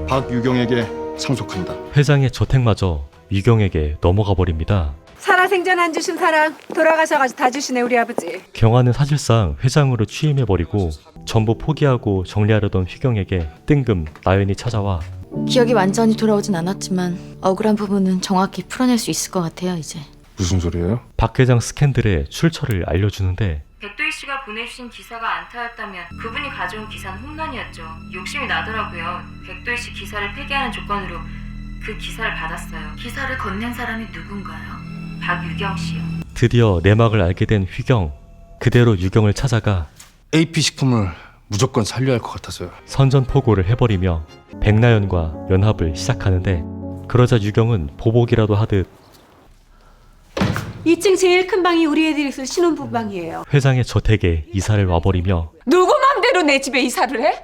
박유경에게 상속한다. 회장의 저택마저 유경에게 넘어가 버립니다. 살아생전 안 주신 사람 돌아가서 가서 다 주시네 우리 아버지. 경화는 사실상 회장으로 취임해버리고 전부 포기하고 정리하려던 휘경에게 뜬금 나연이 찾아와 기억이 완전히 돌아오진 않았지만 억울한 부분은 정확히 풀어낼 수 있을 것 같아요 이제. 무슨 소리예요? 박 회장 스캔들의 출처를 알려주는데 백도희 씨가 보내주신 기사가 안타였다면 그분이 가져온 기사는 홈런이었죠. 욕심이 나더라고요. 백도희 씨 기사를 폐기하는 조건으로 그 기사를 받았어요. 기사를 건넨 사람이 누군가요? 박유경 씨요. 드디어 내막을 알게 된 휘경. 그대로 유경을 찾아가 AP식품을 무조건 살려야 할 것 같아서요. 선전포고를 해버리며 백나연과 연합을 시작하는데 그러자 유경은 보복이라도 하듯 2층 제일 큰 방이 우리 애들이 있을 신혼부방이에요. 회장의 저택에 이사를 와버리며 누구 맘대로 내 집에 이사를 해?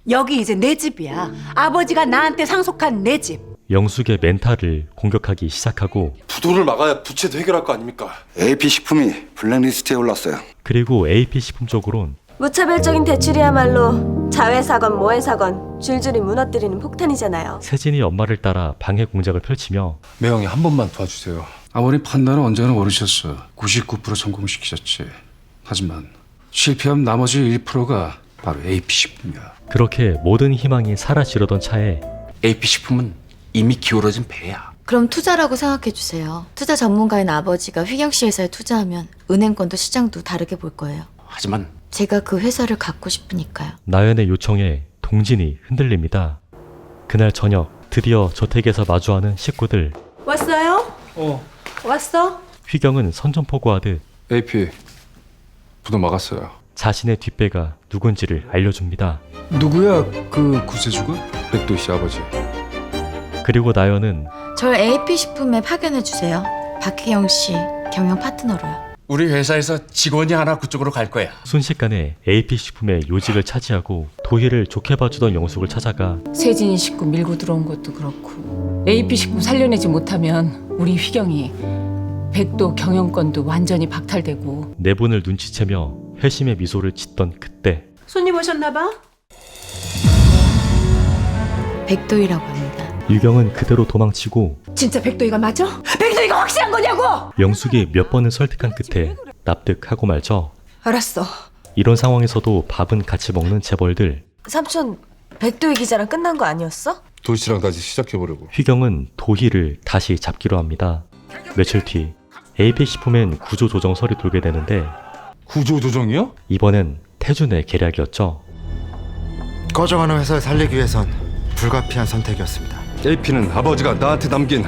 여기 이제 내 집이야. 아버지가 나한테 상속한 내 집. 영숙의 멘탈을 공격하기 시작하고 부도를 막아야 부채도 해결할 거 아닙니까? AP식품이 블랙리스트에 올랐어요. 그리고 AP식품 쪽으론 무차별적인 대출이야말로 자회사건 뭐회사건 줄줄이 무너뜨리는 폭탄이잖아요. 세진이 엄마를 따라 방해 공작을 펼치며 매형이 한 번만 도와주세요. 아버님 판단은 언제나 옳으셨어. 99% 성공시키셨지. 하지만 실패한 나머지 1%가 바로 AP식품이야. 그렇게 모든 희망이 사라지려던 차에 AP식품은 이미 기울어진 배야. 그럼 투자라고 생각해주세요. 투자 전문가인 아버지가 휘경 씨 회사에 투자하면 은행권도 시장도 다르게 볼 거예요. 하지만 제가 그 회사를 갖고 싶으니까요. 나연의 요청에 동진이 흔들립니다. 그날 저녁 드디어 저택에서 마주하는 식구들. 왔어요? 왔어? 휘경은 선전포고하듯 AP 부도 막았어요. 자신의 뒷배가 누군지를 알려줍니다. 누구야 그 구세주가? 백도희 씨 아버지. 그리고 나연은 절 AP식품에 파견해주세요. 박희영 씨 경영 파트너로요. 우리 회사에서 직원이 하나 그쪽으로 갈 거야. 순식간에 AP식품의 요직을 차지하고 도희를 좋게 봐주던 영숙을 찾아가 세진이 식구 밀고 들어온 것도 그렇고 AP식품 살려내지 못하면 우리 휘경이 백도 경영권도 완전히 박탈되고. 내분을 눈치채며 회심의 미소를 짓던 그때 손님 오셨나 봐? 백도희라고 합니다. 유경은 그대로 도망치고 진짜 백도희가 맞아? 백도희가 확실한 거냐고! 영숙이 몇 번을 설득한 끝에 납득하고 말죠. 알았어. 이런 상황에서도 밥은 같이 먹는 재벌들. 삼촌, 백도희 기자랑 끝난 거 아니었어? 도희 씨랑 다시 시작해보려고. 휘경은 도희를 다시 잡기로 합니다. 며칠 뒤 AP식품엔 구조조정설이 돌게 되는데 구조조정이요? 이번엔 태준의 계략이었죠. 꺼져가는 회사를 살리기 위해선 불가피한 선택이었습니다. AP는 아버지가 나한테 남긴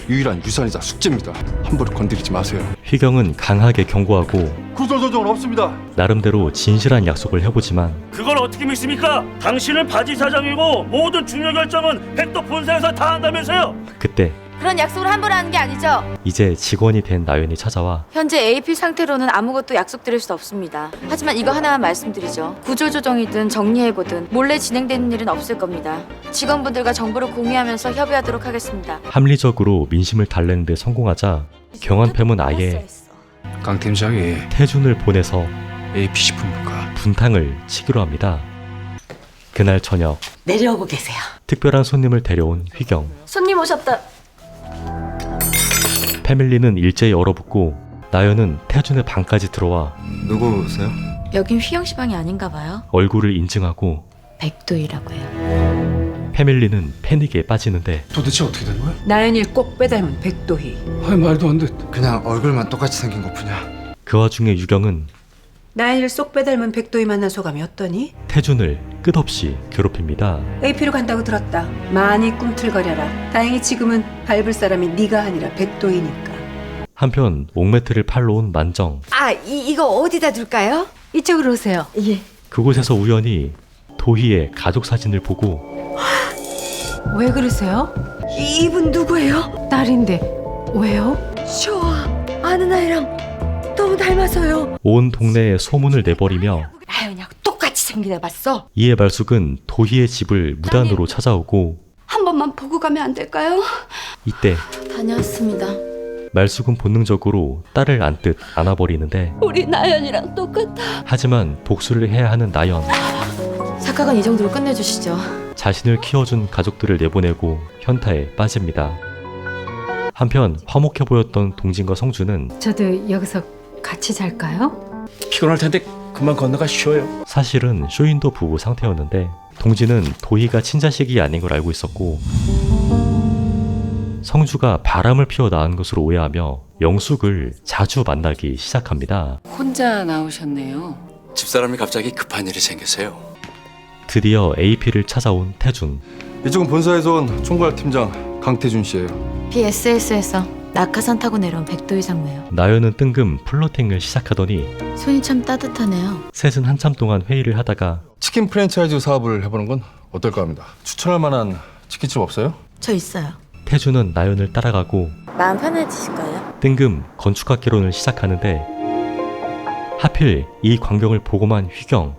유일한 유산이자 숙제입니다. 함부로 건드리지 마세요. 휘경은 강하게 경고하고 구조조정은 없습니다. 나름대로 진실한 약속을 해보지만 그걸 어떻게 믿습니까? 당신은 바지 사장이고 모든 중요 결정은 백도 본사에서 다 한다면서요? 그때 그런 약속을 함부로 하는 게 아니죠. 이제 직원이 된 나연이 찾아와 현재 AP 상태로는 아무것도 약속드릴 수 없습니다. 하지만 이거 하나만 말씀드리죠. 구조조정이든 정리해고든 몰래 진행되는 일은 없을 겁니다. 직원분들과 정보를 공유하면서 협의하도록 하겠습니다. 합리적으로 민심을 달래는 데 성공하자 경원팸은 아예 강 팀장이 태준을 보내서 AP식품과 분탕을 치기로 합니다. 그날 저녁 내려오고 계세요. 특별한 손님을 데려온 휘경. 손님 오셨다. 패밀리는 일제히 얼어붙고 나연은 태준의 방까지 들어와 누구세요? 여긴 휘영 씨 방이 아닌가 봐요. 얼굴을 인증하고 백도희라고요. 패밀리는 패닉에 빠지는데 도대체 어떻게 된 거야? 나연이를 꼭 빼닮은 백도희. 아니 말도 안 돼. 그냥 얼굴만 똑같이 생긴 것뿐이야. 그 와중에 유경은 나연이를 쏙 빼닮은 백도희 만난 소감이 어떠니? 태준을 끝없이 괴롭힙니다. AP로 간다고 들었다. 많이 꿈틀거려라. 다행히 지금은 밟을 사람이 네가 아니라 백도희니까. 한편 옥매트를 팔러 온 만정. 이거 어디다 둘까요? 이쪽으로 오세요. 예. 그곳에서 우연히 도희의 가족 사진을 보고 왜 그러세요? 이분 누구예요? 딸인데 왜요? 쇼아 아는 아이랑 너무 닮아서요. 온 동네에 소문을 내버리며 나연이하고 똑같이 생긴 애 봤어? 이에 말숙은 도희의 집을 무단으로 찾아오고 한 번만 보고 가면 안 될까요? 이때 다녀왔습니다. 말숙은 본능적으로 딸을 안듯 안아버리는데 우리 나연이랑 똑같아. 하지만 복수를 해야 하는 나연. 사건은 이 정도로 끝내주시죠. 자신을 키워준 가족들을 내보내고 현타에 빠집니다. 한편 화목해 보였던 동진과 성주는 저도 여기서 같이 잘까요? 피곤할 텐데 그만 건너가 쉬어요. 사실은 쇼인도 부부 상태였는데 동진은 도희가 친자식이 아닌 걸 알고 있었고 성주가 바람을 피워 낳은 것으로 오해하며 영숙을 자주 만나기 시작합니다. 혼자 나오셨네요. 집사람이 갑자기 급한 일이 생겨서요. 드디어 AP를 찾아온 태준. 이쪽은 본사에서 온 총괄 팀장 강태준 씨예요. BSS에서 낙하산 타고 내려온 백도희 상무예요. 나연은 뜬금 플러팅을 시작하더니 손이 참 따뜻하네요. 셋은 한참 동안 회의를 하다가 치킨 프랜차이즈 사업을 해보는 건 어떨까 합니다. 추천할 만한 치킨집 없어요? 저 있어요. 태준은 나연을 따라가고 마음 편해지실 거예요? 뜬금 건축학개론을 시작하는데 하필 이 광경을 보고만 휘경.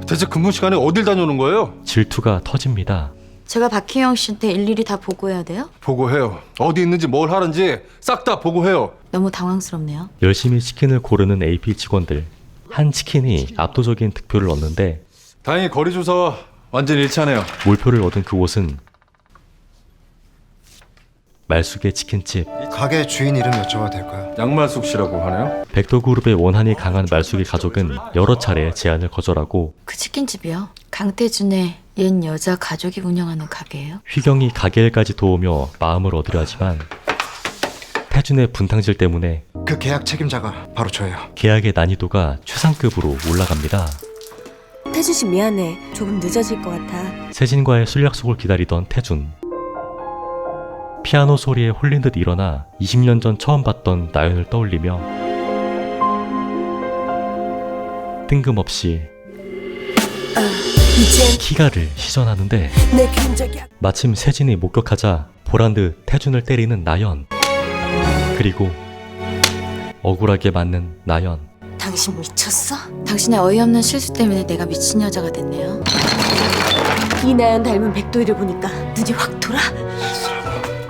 대체 근무 시간에 어딜 다녀오는 거예요? 질투가 터집니다. 제가 박희영 씨한테 일일이 다 보고해야 돼요? 보고해요. 어디 있는지 뭘 하는지 싹 다 보고해요. 너무 당황스럽네요. 열심히 치킨을 고르는 AP 직원들. 한 치킨이 압도적인 득표를 얻는데 다행히 거리 조사와 완전 일치하네요. 몰표를 얻은 그곳은 말숙의 치킨집. 가게 주인 이름 여쭤봐도 될까요? 양말숙 씨라고 하네요. 백도그룹의 원한이 강한 말숙의 가족은 여러 차례 제안을 거절하고 그 치킨집이요? 강태준의 옛 여자 가족이 운영하는 가게예요? 휘경이 가게일까지 도우며 마음을 얻으려 하지만 태준의 분탕질 때문에 그 계약 책임자가 바로 저예요. 계약의 난이도가 최상급으로 올라갑니다. 태준 씨 미안해. 조금 늦어질 것 같아. 세진과의 술 약속을 기다리던 태준. 피아노 소리에 홀린 듯 일어나 20년 전 처음 봤던 나연을 떠올리며 뜬금없이 키가를 시전하는데 마침 세진이 목격하자 보란듯 태준을 때리는 나연. 그리고 억울하게 맞는 나연. 당신 미쳤어? 당신의 어이없는 실수 때문에 내가 미친 여자가 됐네요. 이나연 닮은 백도희를 보니까 눈이 확 돌아.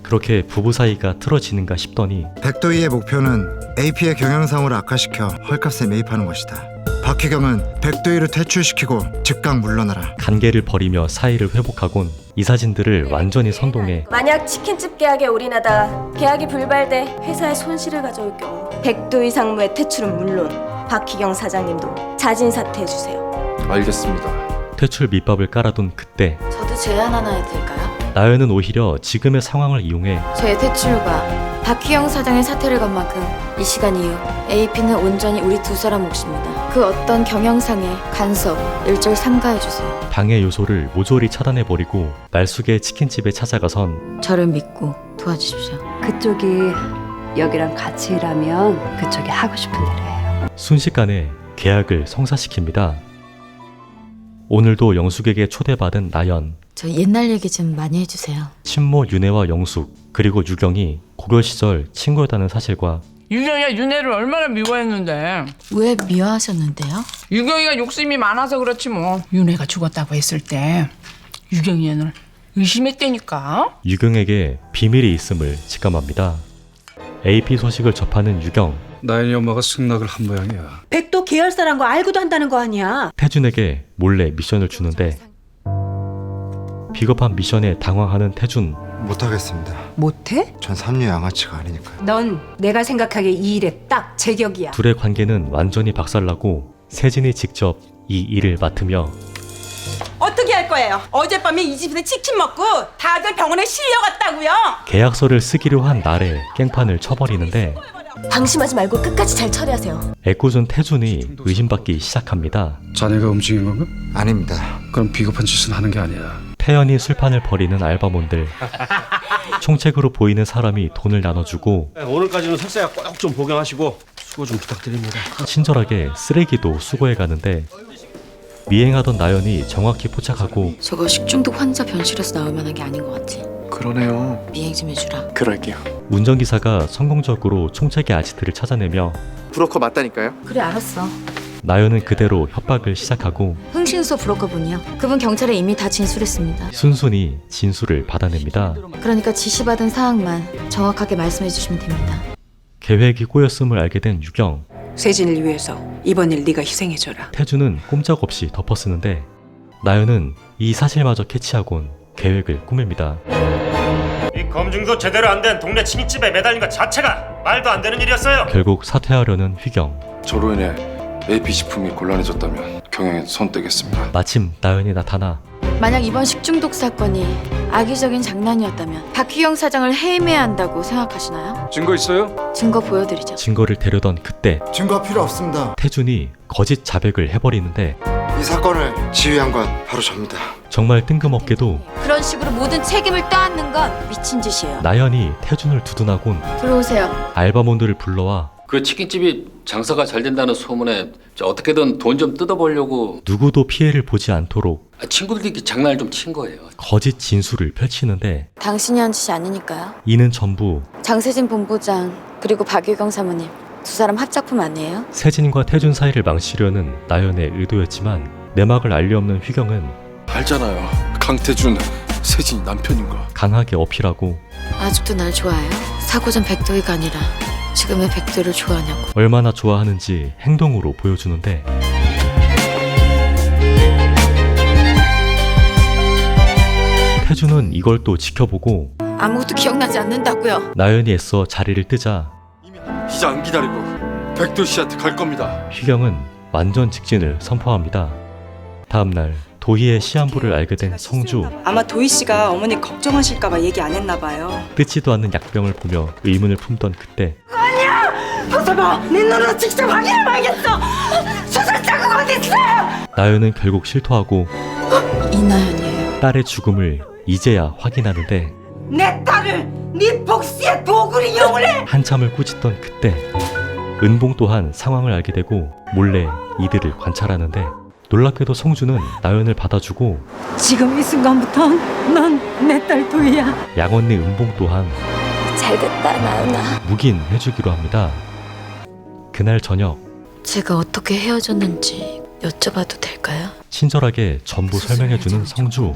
그렇게 부부 사이가 틀어지는가 싶더니 백도희의 목표는 AP의 경영상을 악화시켜 헐값에 매입하는 것이다. 박희경은 백도희를 퇴출시키고 즉각 물러나라. 관계를 버리며 사이를 회복하곤 이 사진들을 완전히 선동해 만약 치킨집 계약에 올인하다 계약이 불발돼 회사에 손실을 가져올 경우 백도희 상무의 퇴출은 물론 박희경 사장님도 자진 사퇴해주세요. 알겠습니다. 퇴출 밑밥을 깔아둔 그때 저도 제안 하나 해도 될까요? 나연은 오히려 지금의 상황을 이용해 저의 퇴출과 박희영 사장의 사퇴를 건 만큼 이 시간 이후 AP는 온전히 우리 두 사람 몫입니다. 그 어떤 경영상의 간섭, 일절 삼가해주세요. 방해 요소를 모조리 차단해버리고 말숙의 치킨집에 찾아가선 저를 믿고 도와주십시오. 그쪽이 여기랑 같이 일하면 그쪽이 하고 싶은 대로 해요. 순식간에 계약을 성사시킵니다. 오늘도 영숙에게 초대받은 나연. 저 옛날 얘기 좀 많이 해주세요. 친모 윤혜와 영숙 그리고 유경이 고려 시절 친구였다는 사실과 유경이가 윤혜를 얼마나 미워했는데. 왜 미워하셨는데요? 유경이가 욕심이 많아서 그렇지 뭐. 윤혜가 죽었다고 했을 때 유경이 얘를 의심했다니까. 유경에게 비밀이 있음을 직감합니다. AP 소식을 접하는 유경. 나연이 엄마가 승낙을 한 모양이야. 백도 계열사란 거 알고도 한다는 거 아니야? 태준에게 몰래 미션을 주는데 비겁한 미션에 당황하는 태준. 못하겠습니다. 못해? 전 삼류 양아치가 아니니까요. 넌 내가 생각하기에 이 일에 딱 제격이야. 둘의 관계는 완전히 박살나고 세진이 직접 이 일을 맡으며 어떻게 할 거예요? 어젯밤에 이 집에서 치킨 먹고 다들 병원에 실려갔다고요? 계약서를 쓰기로 한 날에 깽판을 쳐버리는데 방심하지 말고 끝까지 잘 처리하세요. 애꿎은 태준이 의심받기 시작합니다. 자네가 움직인 건가? 아닙니다. 그럼 비겁한 짓은 하는 게 아니야. 태연이 술판을 벌이는 알바몬들. 총책으로 보이는 사람이 돈을 나눠주고 오늘까지는 설사야 꼭 좀 복용하시고 수고 좀 부탁드립니다. 친절하게 쓰레기도 수거해 가는데 미행하던 나연이 정확히 포착하고 저거 식중독 환자 변실에서 나올 만한 게 아닌 것 같지? 그러네요. 미행 좀 해주라. 그럴게요. 운전기사가 성공적으로 총책의 아지트를 찾아내며 브로커 맞다니까요? 그래 알았어. 나연은 그대로 협박을 시작하고 흥신소 브로커분이요. 그분 경찰에 이미 다 진술했습니다. 순순히 진술을 받아냅니다. 그러니까 지시받은 사항만 정확하게 말씀해 주시면 됩니다. 계획이 꼬였음을 알게 된 유경. 세진을 위해서 이번 일 네가 희생해줘라. 태준은 꼼짝없이 덮어쓰는데 나연은 이 사실마저 캐치하곤 계획을 꾸밉니다. 이 검증도 제대로 안 된 동네 치킨집에 매달린 것 자체가 말도 안 되는 일이었어요. 결국 사퇴하려는 휘경. 저로 인해 AP식품이 곤란해졌다면 경영에 손 떼겠습니다. 마침 나연이 나타나 만약 이번 식중독 사건이 악의적인 장난이었다면 박희경 사장을 해임해야 한다고 생각하시나요? 증거 있어요? 증거 보여드리죠. 증거를 데려던 그때 증거 필요 없습니다. 태준이 거짓 자백을 해버리는데 이 사건을 지휘한 건 바로 접니다. 정말 뜬금없게도 그런 식으로 모든 책임을 떠안는 건 미친 짓이에요. 나연이 태준을 두둔하곤 들어오세요. 알바몬들을 불러와 그 치킨집이 장사가 잘 된다는 소문에 어떻게든 돈 좀 뜯어보려고 누구도 피해를 보지 않도록 친구들끼리 장난을 좀 친 거예요. 거짓 진술을 펼치는데 당신이 한 짓이 아니니까요. 이는 전부 장세진 본부장 그리고 박유경 사모님 두 사람 합작품 아니에요? 세진과 태준 사이를 망치려는 나연의 의도였지만 내막을 알리 없는 휘경은 알잖아요. 강태준, 세진이 남편인 거. 강하게 어필하고 아직도 날 좋아해요? 사고 전 백도희가 아니라 지금의 백도를 좋아하냐고. 얼마나 좋아하는지 행동으로 보여주는데 태준은 이걸 또 지켜보고 아무것도 기억나지 않는다고요. 나연이 애써 자리를 뜨자 이제 안 기다리고 백도 씨한테 갈 겁니다. 휘경은 완전 직진을 선포합니다. 다음날 도희의 시한부를 알게 된 성주. 아마 도희 씨가 어머니 걱정하실까봐 얘기 안 했나 봐요. 뜯지도 않는 약병을 보며 의문을 품던 그때 아니야! 벗어봐! 네 눈으로 직접 확인해봐야겠어! 수술 자국 어딨어! 나연은 결국 실토하고 이나연이에요. 딸의 죽음을 이제야 확인하는데 내 딸을 네 복수의 도구로 이용을 해! 한참을 꾸짖던 그때 은봉 또한 상황을 알게 되고 몰래 이들을 관찰하는데 놀랍게도 성주는 나연을 받아주고 지금 이 순간부턴 넌 내 딸 도희야. 양언니 은봉 또한 잘됐다 나연아. 묵인해주기로 합니다. 그날 저녁 제가 어떻게 헤어졌는지 여쭤봐도 될까요? 친절하게 전부 설명해주는 성주.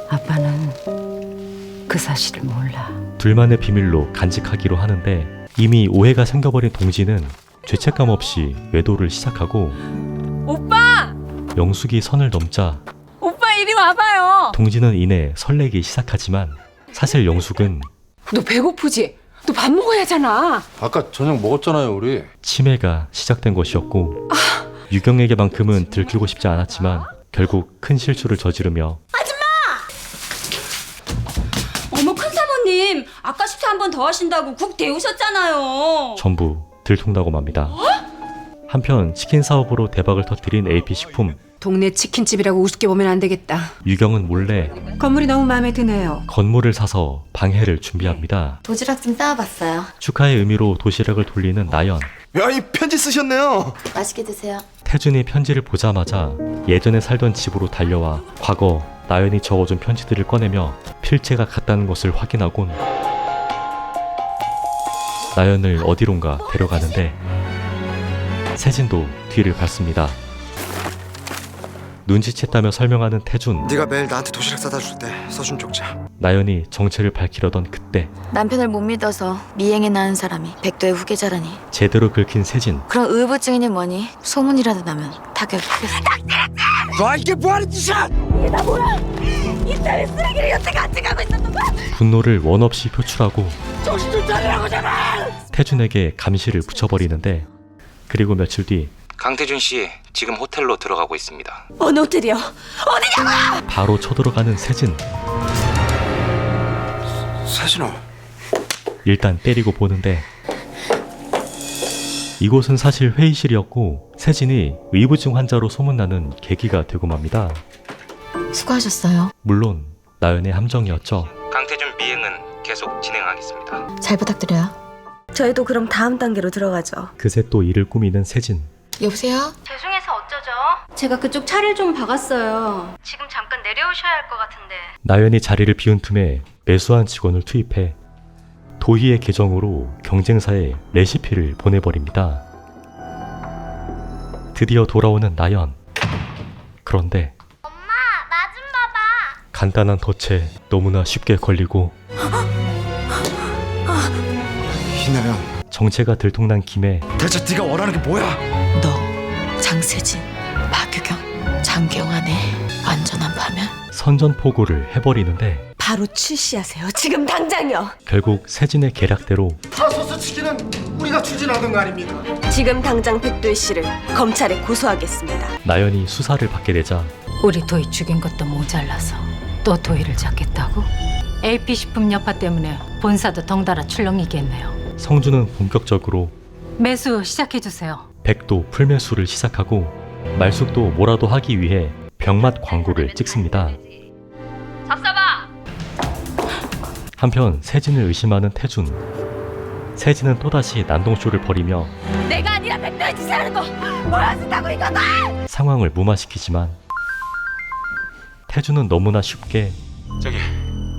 아빠는 그 사실을 몰라. 둘만의 비밀로 간직하기로 하는데 이미 오해가 생겨버린 동지는 죄책감 없이 외도를 시작하고 오빠! 영숙이 선을 넘자 오빠 이리 와봐요. 동지는 이내 설레기 시작하지만 사실 영숙은 너 배고프지? 너 밥 먹어야 하잖아. 아까 저녁 먹었잖아요 우리. 치매가 시작된 것이었고 유경에게만큼은 들키고 싶지 않았지만 결국 큰 실수를 저지르며 어머 큰 사모님 아까 식사 한 번 더 하신다고 국 데우셨잖아요. 전부 들통나고 맙니다. 한편 치킨 사업으로 대박을 터뜨린 AP식품. 동네 치킨집이라고 우습게 보면 안 되겠다. 유경은 몰래 건물이 너무 마음에 드네요. 건물을 사서 방해를 준비합니다. 도시락 좀 싸와봤어요. 축하의 의미로 도시락을 돌리는 나연. 야, 이 편지 쓰셨네요. 맛있게 드세요. 태준이 편지를 보자마자 예전에 살던 집으로 달려와 과거 나연이 적어준 편지들을 꺼내며 필체가 같다는 것을 확인하곤 나연을 어디론가 데려가는데 세진도 뒤를 밟습니다. 눈치챘다며 설명하는 태준. 네가 매일 나한테 도시락 싸다 줄 때 써준 쪽자. 나연이 정체를 밝히려던 그때 남편을 못 믿어서 미행에 낳은 사람이 백도의 후계자라니. 제대로 긁힌 세진. 그런 의부증이니 뭐니 소문이라도 나면 타격이 크겠어. 너 이게 뭐하는 짓이야? 이게 다 뭐야? 이 딸의 쓰레기를 여태 같이 가고 있었던 거야? 분노를 원없이 표출하고 정신 좀 차리라고 제발! 태준에게 감시를 붙여버리는데 그리고 며칠 뒤 강태준 씨 지금 호텔로 들어가고 있습니다. 어느 호텔이요? 어디냐고요? 바로 쳐들어가는 세진. 세진아. 일단 때리고 보는데 이곳은 사실 회의실이었고 세진이 의부증 환자로 소문나는 계기가 되고 맙니다. 수고하셨어요. 물론 나연의 함정이었죠. 강태준 미행은 계속 진행하겠습니다. 잘 부탁드려요. 저희도 그럼 다음 단계로 들어가죠. 그새 또 일을 꾸미는 세진. 여보세요? 죄송해서 어쩌죠? 제가 그쪽 차를 좀 박았어요. 지금 잠깐 내려오셔야 할 것 같은데. 나연이 자리를 비운 틈에 매수한 직원을 투입해 도희의 계정으로 경쟁사에 레시피를 보내버립니다. 드디어 돌아오는 나연. 그런데 엄마, 나 좀 봐봐. 간단한 덫에 너무나 쉽게 걸리고 이나연. 정체가 들통난 김에 대체 네가 원하는 게 뭐야? 너, 장세진, 박유경, 장경환의 완전한 파면. 선전포고를 해버리는데 바로 출시하세요. 지금 당장요. 결국 세진의 계략대로 사소스치기는 우리가 추진하던 거 아닙니까? 지금 당장 백도희 씨를 검찰에 고소하겠습니다. 나연이 수사를 받게 되자 우리 도희 죽인 것도 모자라서 또 도희를 잡겠다고? AP식품 여파 때문에 본사도 덩달아 출렁이겠네요. 성주는 본격적으로 매수 시작해주세요. 백도 풀매수를 시작하고 말숙도 뭐라도 하기 위해 병맛 광고를 찍습니다. 잡숴봐! 한편 세진을 의심하는 태준. 세진은 또다시 난동쇼를 벌이며 내가 아니라 백도희 짓을 하는 거 보여준다고 이거다! 상황을 무마시키지만 태준은 너무나 쉽게 저기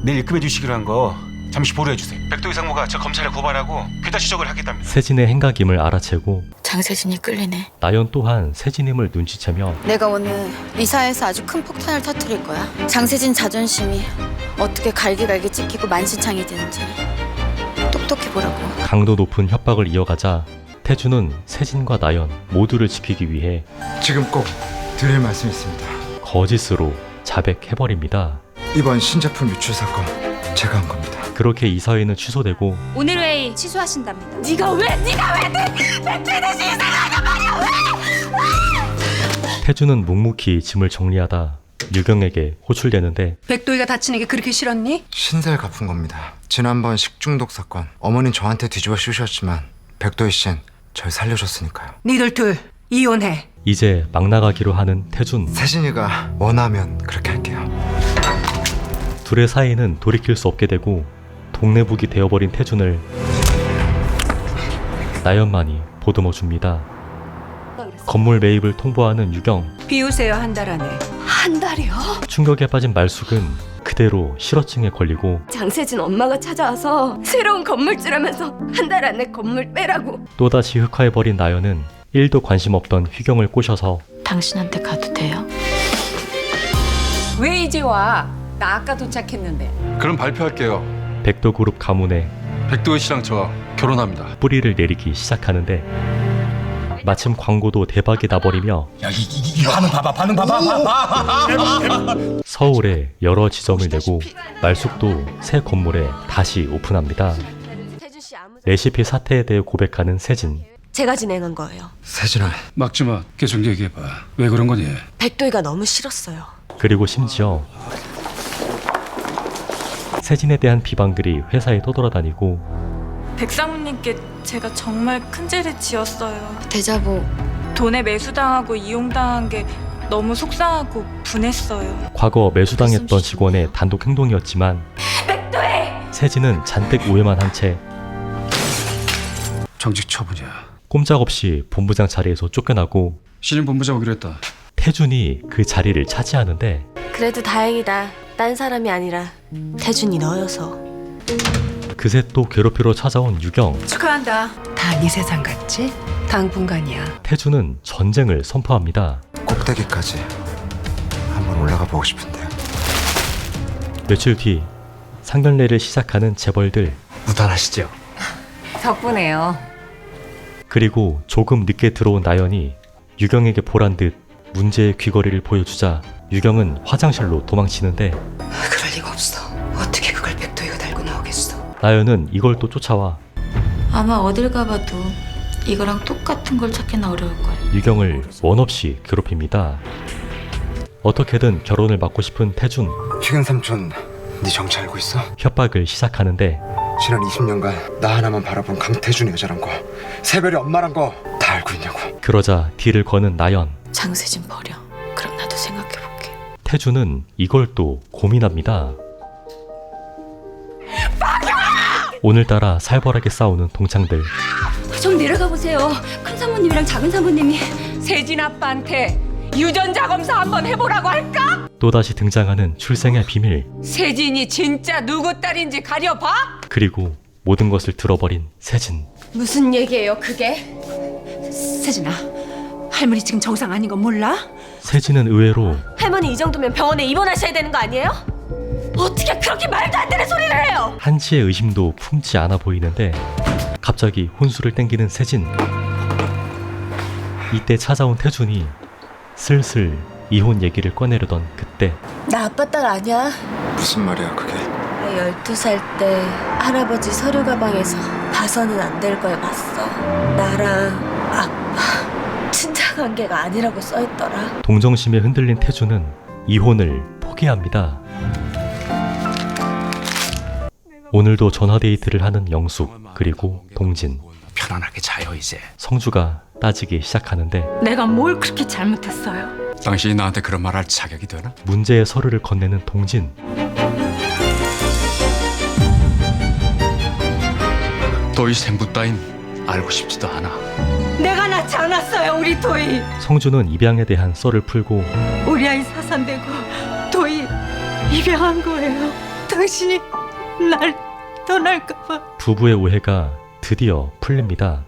내일 입금해 주시기로 한 거 잠시 보류해 주세요. 백도희 상무가 저 검찰에 고발하고 괴짜 추적을 하겠답니다. 세진의 행각임을 알아채고 장세진이 끌리네. 나연 또한 세진임을 눈치채며 내가 오늘 리사에서 아주 큰 폭탄을 터뜨릴 거야. 장세진 자존심이 어떻게 갈기갈기 찍히고 만신창이 되는지 똑똑히 보라고. 강도 높은 협박을 이어가자 태준은 세진과 나연 모두를 지키기 위해 지금 꼭 드릴 말씀이 있습니다. 거짓으로 자백해버립니다. 이번 신제품 유출 사건 제가 한 겁니다. 그렇게 이사회는 취소되고 오늘 회의 취소하신답니다. 네가 왜 백도희 대신 이상하단 말이야 왜? 태준은 묵묵히 짐을 정리하다 유경에게 호출되는데 백도희가 다치는 게 그렇게 싫었니? 신세를 갚은 겁니다. 지난번 식중독 사건 어머니는 저한테 뒤집어 씌우셨지만 백도희 씨는 절 살려줬으니까요. 니들 둘 이혼해. 이제 막 나가기로 하는 태준. 세진이가 원하면 그렇게 할게요. 둘의 사이는 돌이킬 수 없게 되고 동네북이 되어버린 태준을 나연만이 보듬어줍니다. 건물 매입을 통보하는 유경. 비우세요 한 달 안에. 한 달이요? 충격에 빠진 말숙은 그대로 실어증에 걸리고 장세진 엄마가 찾아와서 새로운 건물주라면서 한 달 안에 건물 빼라고. 또다시 흑화해버린 나연은 1도 관심 없던 휘경을 꼬셔서 당신한테 가도 돼요? 왜 이제 와? 나 아까 도착했는데. 그럼 발표할게요. 백도그룹 가문에 백도희 씨랑 저 결혼합니다. 뿌리를 내리기 시작하는데 마침 광고도 대박이 나버리며 야, 이 반응 봐봐, 반응 봐봐. 서울에 여러 지점을 내고 말숙도 새 건물에 다시 오픈합니다. 레시피 사태에 대해 고백하는 세진. 제가 진행한 거예요. 세진아, 막지마. 계속 얘기해봐. 왜 그런 거니? 백도희가 너무 싫었어요. 그리고 심지어 세진에 대한 비방들이 회사에 떠돌아다니고 백사모님께 제가 정말 큰 죄를 지었어요. 대자보. 돈에 매수당하고 이용당한 게 너무 속상하고 분했어요. 과거 매수당했던 직원의 단독 행동이었지만 세진은 잔뜩 오해만 한 채 정직 처분이야. 꼼짝없이 본부장 자리에서 쫓겨나고 신임 본부장 오기로 했다. 태준이 그 자리를 차지하는데 그래도 다행이다. 딴 사람이 아니라 태준이 너여서. 그새 또 괴롭히러 찾아온 유경. 축하한다. 다 네 세상 같지? 당분간이야. 태주는 전쟁을 선포합니다. 꼭대기까지 한번 올라가 보고 싶은데요. 며칠 뒤 상견례를 시작하는 재벌들. 무단하시죠? 덕분에요. 그리고 조금 늦게 들어온 나연이 유경에게 보란 듯 문제의 귀걸이를 보여주자 유경은 화장실로 도망치는데 그럴 리가 없어. 어떻게 그걸 백도희가 달고 나오겠어? 나연은 이걸 또 쫓아와 아마 어딜 가봐도 이거랑 똑같은 걸 찾기는 어려울 거예요. 유경을 원없이 괴롭힙니다. 어떻게든 결혼을 막고 싶은 태준. 휘경 삼촌, 네 정체 알고 있어? 협박을 시작하는데 지난 20년간 나 하나만 바라본 강태준의 여자란 거, 새별이 엄마란 거 다 알고 있냐고. 그러자 뒤를 거는 나연. 장세진 버려. 그럼 나도 생각해볼게. 태준은 이걸 또 고민합니다. 오늘따라 살벌하게 싸우는 동창들. 좀 내려가 보세요. 큰 사모님이랑 작은 사모님이. 세진 아빠한테 유전자 검사 한번 해보라고 할까? 또다시 등장하는 출생의 비밀. 세진이 진짜 누구 딸인지 가려봐? 그리고 모든 것을 들어버린 세진. 무슨 얘기예요, 그게? 세진아, 할머니 지금 정상 아닌 거 몰라? 세진은 의외로 할머니 이 정도면 병원에 입원하셔야 되는 거 아니에요? 어떻게 그렇게 말도 안 되는 소리를 해요? 한치의 의심도 품지 않아 보이는데 갑자기 혼수를 땡기는 세진. 이때 찾아온 태준이 슬슬 이혼 얘기를 꺼내려던 그때 나 아빠 딸 아니야. 무슨 말이야 그게? 나 12살 때 할아버지 서류 가방에서 봐서는 안 될 걸 봤어. 나랑 아빠 친자 관계가 아니라고 써있더라. 동정심에 흔들린 태준은 이혼을 포기합니다. 오늘도 전화데이트를 하는 영숙 그리고 동진. 편안하게 자요 이제. 성주가 따지기 시작하는데 내가 뭘 그렇게 잘못했어요? 당신이 나한테 그런 말 할 자격이 되나? 문제의 서류를 건네는 동진. 도희 생부 따윈 알고 싶지도 않아. 내가 낳지 않았어요, 우리 도희. 성주는 입양에 대한 썰을 풀고 우리 아이 사산되고 도희 입양한 거예요. 당신이 날 떠날까봐. 부부의 오해가 드디어 풀립니다.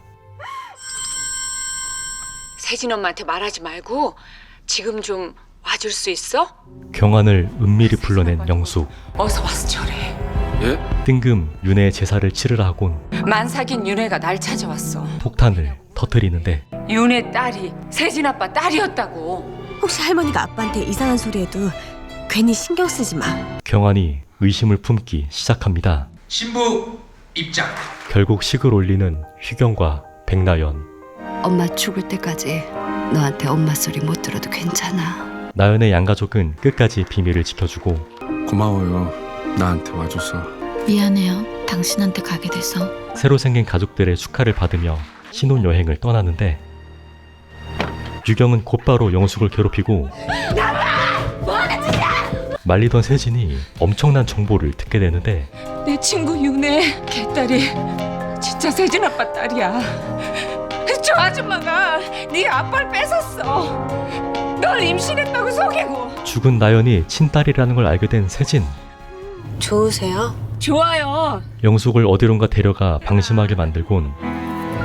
세진 엄마한테 말하지 말고 지금 좀 와줄 수 있어? 경환을 은밀히 불러낸 영숙. 어서 와서 저래. 예? 뜬금 윤혜의 제사를 치르라 하곤 만삭인 윤혜가 날 찾아왔어. 폭탄을 터뜨리는데 윤혜 딸이 세진 아빠 딸이었다고. 혹시 할머니가 아빠한테 이상한 소리 해도 괜히 신경 쓰지 마. 경환이 의심을 품기 시작합니다. 신부 입장. 결국 식을 올리는 휘경과 백나연. 엄마 죽을 때까지 너한테 엄마 소리 못 들어도 괜찮아. 나연의 양가족은 끝까지 비밀을 지켜주고 고마워요. 나한테 와줘서. 미안해요. 당신한테 가게 돼서. 새로 생긴 가족들의 축하를 받으며 신혼여행을 떠나는데 유경은 곧바로 영숙을 괴롭히고 뭐하는 짓이야? 말리던 세진이 엄청난 정보를 듣게 되는데 내 친구 윤혜 걔딸이 진짜 세진 아빠 딸이야. 저 아줌마가 네 아빠를 뺏었어. 널 임신했다고 속이고. 죽은 나연이 친딸이라는 걸 알게 된 세진. 좋으세요? 좋아요. 영숙을 어디론가 데려가 방심하게 만들곤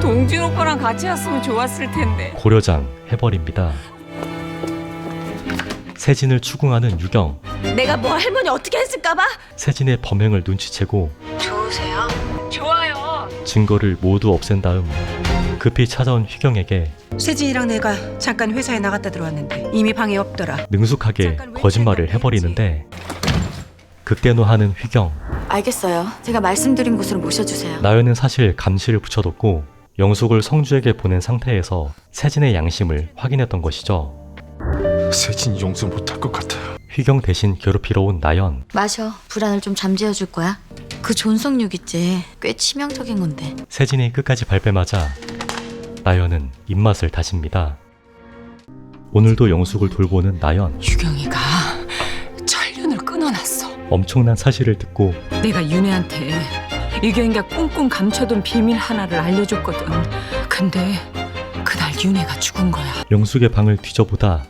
동진 오빠랑 같이 왔으면 좋았을 텐데. 고려장 해버립니다. 세진을 추궁하는 유경. 내가 뭐 할머니 어떻게 했을까봐? 세진의 범행을 눈치채고 좋으세요? 좋아요. 증거를 모두 없앤 다음 급히 찾아온 휘경에게 세진이랑 내가 잠깐 회사에 나갔다 들어왔는데 이미 방에 없더라. 능숙하게 거짓말을 해버리는데 극대노하는 휘경. 알겠어요. 제가 말씀드린 곳으로 모셔주세요. 나연은 사실 감시를 붙여뒀고 영숙을 성주에게 보낸 상태에서 세진의 양심을 확인했던 것이죠. 세진이 용서 못할 것 같아요. 휘경 대신 괴롭히러 온 나연. 마셔. 불안을 좀 잠재워줄 거야. 그 존속육 있지. 꽤 치명적인 건데. 세진이 끝까지 발뺌하자 나연은 입맛을 다집니다. 오늘도 영숙을 돌보는 나연. 유경이가 천륜을 끊어놨어. 엄청난 사실을 듣고 내가 윤혜한테 유경이가 꽁꽁 감춰둔 비밀 하나를 알려줬거든. 근데 그날 윤혜가 죽은 거야. 영숙의 방을 뒤져보다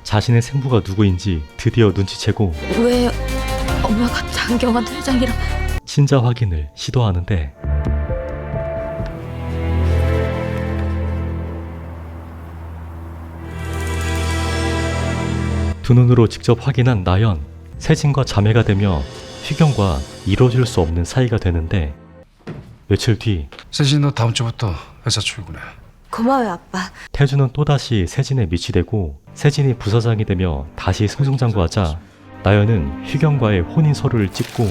자신의 생부가 누구인지 드디어 눈치채고 왜 엄마가 장경환 회장이랑 친자 확인을 시도하는데 두 눈으로 직접 확인한 나연, 세진과 자매가 되며 휘경과 이뤄질 수 없는 사이가 되는데 며칠 뒤 세진 너 다음 주부터 회사 출근해. 고마워요, 아빠. 태주는 또다시 세진에 미치되고 세진이 부사장이 되며 다시 승승장구하자 나연은 휘경과의 혼인 서류를 찍고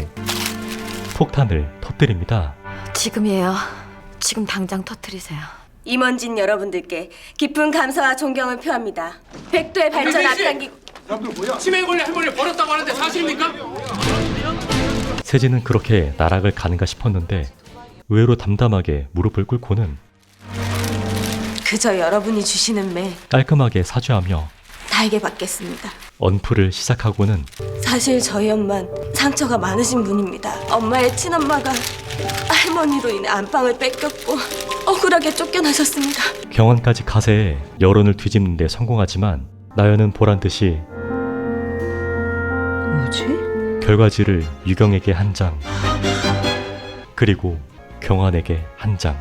폭탄을 터뜨립니다. 지금이에요. 지금 당장 터뜨리세요. 임원진 여러분들께 깊은 감사와 존경을 표합니다. 백도의 발전 앞당기고 치매 걸려 해벌려 버렸다고 하는데 사실입니까? 세진은 그렇게 나락을 가는가 싶었는데 의외로 담담하게 무릎을 꿇고는 그저 여러분이 주시는 매 깔끔하게 사죄하며 달게 받겠습니다. 언프를 시작하고는 사실 저희 엄만 상처가 많으신 분입니다. 엄마의 친엄마가 할머니로 인해 안방을 뺏겼고 억울하게 쫓겨나셨습니다. 경환까지 가세해 여론을 뒤집는 데 성공하지만 나연은 보란듯이 뭐지? 결과지를 유경에게 한 장, 그리고 경환에게 한 장.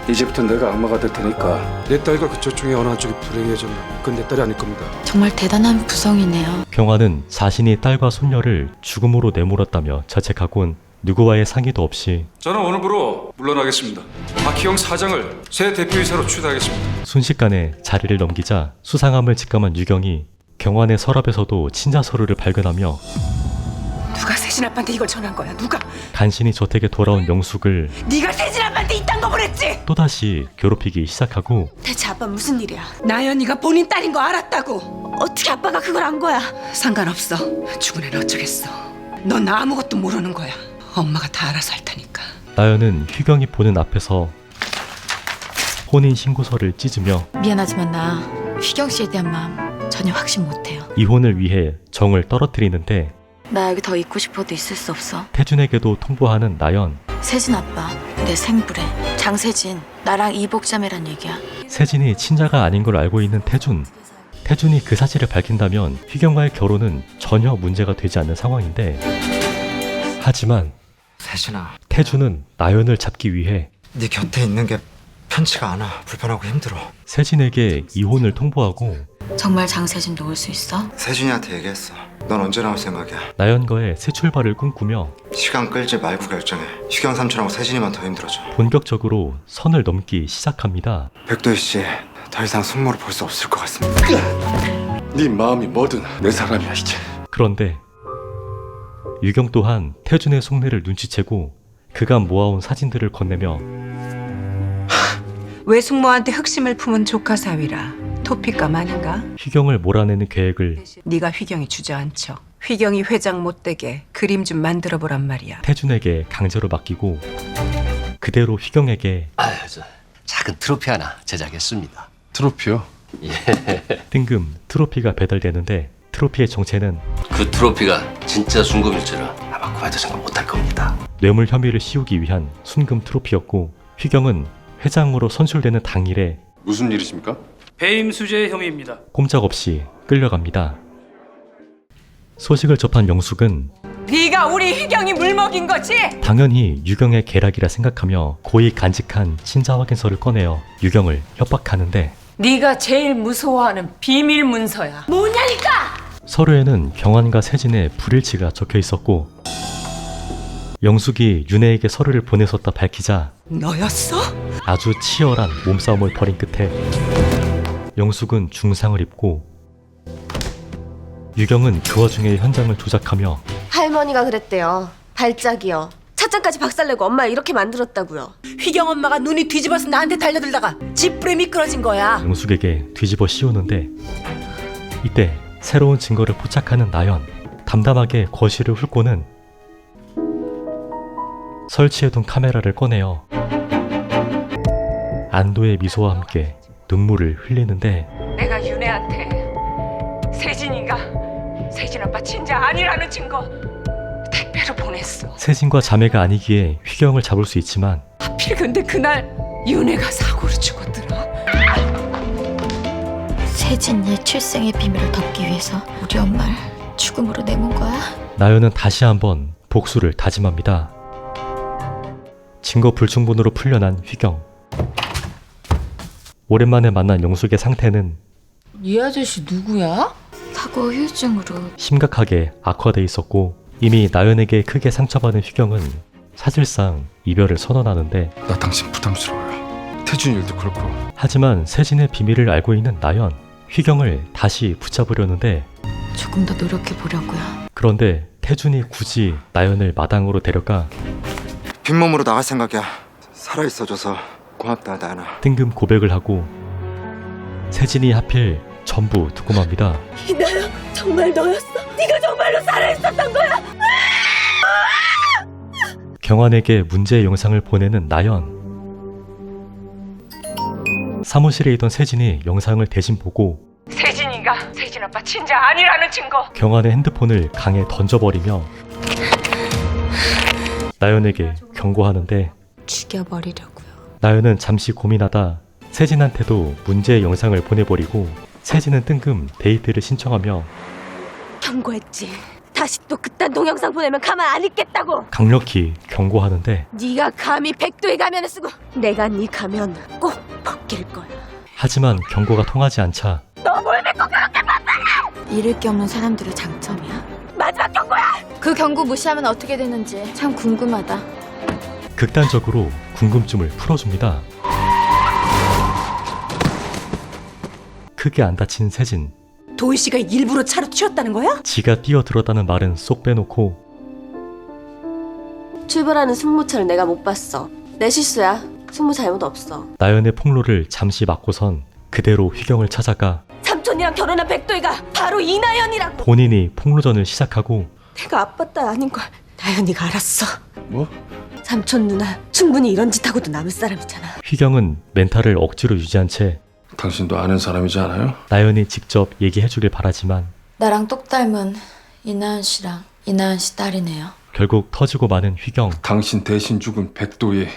이제부터 내가 악마가 될 테니까 내 딸과 그쪽 중에 어느 한쪽이 불행해졌나 그건 내 딸이 아닐 겁니다. 정말 대단한 부성이네요. 경환은 자신이 딸과 손녀를 죽음으로 내몰았다며 자책하곤 누구와의 상의도 없이 저는 오늘부로 물러나겠습니다. 박희영 사장을 새 대표이사로 추대하겠습니다. 순식간에 자리를 넘기자 수상함을 직감한 유경이 경환의 서랍에서도 친자 서류를 발견하며 누가 세진 아빠한테 이걸 전한 거야? 누가? 간신히 저택에 돌아온 명숙을 네가 세진 아빠한테 이딴 거 보냈지? 또다시 괴롭히기 시작하고 대체 아빠 무슨 일이야? 나연이가 본인 딸인 거 알았다고. 어떻게 아빠가 그걸 안 거야? 상관없어. 죽은 애는 어쩌겠어. 넌 아무것도 모르는 거야. 엄마가 다 알아서 할 테니까. 나연은 휘경이 보는 앞에서 혼인신고서를 찢으며 미안하지만 나 휘경 씨에 대한 마음 전혀 확신 못해요. 이혼을 위해 정을 떨어뜨리는데 나 여기 더 있고 싶어도 있을 수 없어. 태준에게도 통보하는 나연. 세진 아빠 내 생부래. 장세진 나랑 이복자매란 얘기야. 세진이 친자가 아닌 걸 알고 있는 태준. 태준이 그 사실을 밝힌다면 휘경과의 결혼은 전혀 문제가 되지 않는 상황인데 하지만 세진아, 태준은 나연을 잡기 위해 네 곁에 있는 게 편치가 않아. 불편하고 힘들어. 세진에게 이혼을 통보하고 정말 장세진 놓을 수 있어? 세준이한테 얘기했어. 넌 언제 나올 생각이야? 나연과의 새 출발을 꿈꾸며 시간 끌지 말고 결정해. 휴경 삼촌하고 세진이만 더 힘들어져. 본격적으로 선을 넘기 시작합니다. 백도희 씨, 더 이상 숙모를 볼 수 없을 것 같습니다. 네 마음이 뭐든 내 사람이야 이제. 그런데 유경 또한 태준의 속내를 눈치채고 그간 모아온 사진들을 건네며 외숙모한테 흑심을 품은 조카 사위라 토픽감 아닌가? 휘경을 몰아내는 계획을 네가 휘경이 주저앉혀. 휘경이 회장 못되게 그림 좀 만들어 보란 말이야. 태준에게 강제로 맡기고 그대로 휘경에게 작은 트로피 하나 제작했습니다. 트로피요? 예. 뜬금 트로피가 배달되는데 트로피의 정체는 그 트로피가 진짜 순금일 줄은 아마 그와도 생각 못할 겁니다. 뇌물 혐의를 씌우기 위한 순금 트로피였고 휘경은 회장으로 선출되는 당일에 무슨 일이십니까? 배임 수재 혐의입니다. 꼼짝없이 끌려갑니다. 소식을 접한 명숙은 네가 우리 휘경이 물먹인 거지? 당연히 유경의 계략이라 생각하며 고이 간직한 친자 확인서를 꺼내어 유경을 협박하는데 네가 제일 무서워하는 비밀 문서야. 뭐냐니까? 서류에는 경환과 세진의 불일치가 적혀 있었고 영숙이 윤혜에게 서류를 보내었다 밝히자 너였어? 아주 치열한 몸싸움을 벌인 끝에 영숙은 중상을 입고 유경은 그 와중에 현장을 조작하며 할머니가 그랬대요. 발작이요. 찻잔까지 박살내고 엄마 이렇게 만들었다고요. 휘경 엄마가 눈이 뒤집어서 나한테 달려들다가 집불에 미끄러진 거야. 영숙에게 뒤집어 씌우는데 이때 새로운 증거를 포착하는 나연. 담담하게 거실을 훑고는 설치해둔 카메라를 꺼내어 안도의 미소와 함께 눈물을 흘리는데 내가 윤혜한테 세진 아빠 친자 아니라는 증거 택배로 보냈어. 세진과 자매가 아니기에 휘경을 잡을 수 있지만 하필 근데 그날 윤혜가 사고로 죽었더라. 세진이의 출생의 비밀을 덮기 위해서 우리 엄마를 죽음으로 내몬 거야? 나연은 다시 한번 복수를 다짐합니다. 증거 불충분으로 풀려난 휘경. 오랜만에 만난 영숙의 상태는 이 아저씨 누구야? 사고 후유증으로. 심각하게 악화돼 있었고 이미 나연에게 크게 상처받은 휘경은 사실상 이별을 선언하는데 나 당신 부담스러워요. 태준 일도 그렇고. 하지만 세진의 비밀을 알고 있는 나연, 휘경을 다시 붙잡으려는데 조금 더 노력해 보려고요. 그런데 태준이 굳이 나연을 마당으로 데려가 빈몸으로 나갈 생각이야. 살아있어줘서 고맙다 나연아. 뜬금 고백을 하고 세진이 하필 전부 듣고 맙니다. 이나야 정말 너였어? 네가 정말로 살아있었던 거야? 경환에게 문제의 영상을 보내는 나연. 사무실에 있던 세진이 영상을 대신 보고 세진이가 세진 아빠 친자 아니라는 증거. 경환의 핸드폰을 강에 던져버리며 나연에게 경고하는데 죽여버리려고요. 나연은 잠시 고민하다 세진한테도 문제의 영상을 보내버리고 세진은 뜬금 데이트를 신청하며 경고했지. 다시 또 그딴 동영상 보내면 가만 안 있겠다고. 강력히 경고하는데 네가 감히 백도의 가면을 쓰고 내가 네 가면 꼭 벗길 거야. 하지만 경고가 통하지 않자 너 뭘 믿고 그렇게 만만해? 잃을 게 없는 사람들의 장점이야. 마지막 경고야. 그 경고 무시하면 어떻게 되는지 참 궁금하다. 극단적으로 궁금증을 풀어줍니다. 크게 안 다친 세진. 도희 씨가 일부러 차로 튀었다는 거야? 지가 뛰어들었다는 말은 쏙 빼놓고 출발하는 승무차를 내가 못 봤어. 내 실수야. 승무 잘못 없어. 나연의 폭로를 잠시 막고선 그대로 휘경을 찾아가 삼촌이랑 결혼한 백도희가 바로 이나연이라고. 본인이 폭로전을 시작하고 내가 아빠 딸 아닌 걸 나연이가 알았어. 뭐? 삼촌 누나 충분히 이런 짓 하고도 남을 사람이잖아. 휘경은 멘탈을 억지로 유지한 채 당신도 아는 사람이지 않아요? 나연이 직접 얘기해주길 바라지만 나랑 똑 닮은 이나연 씨랑 이나연 씨 딸이네요. 결국 터지고 마는 휘경. 당신 대신 죽은 백도희,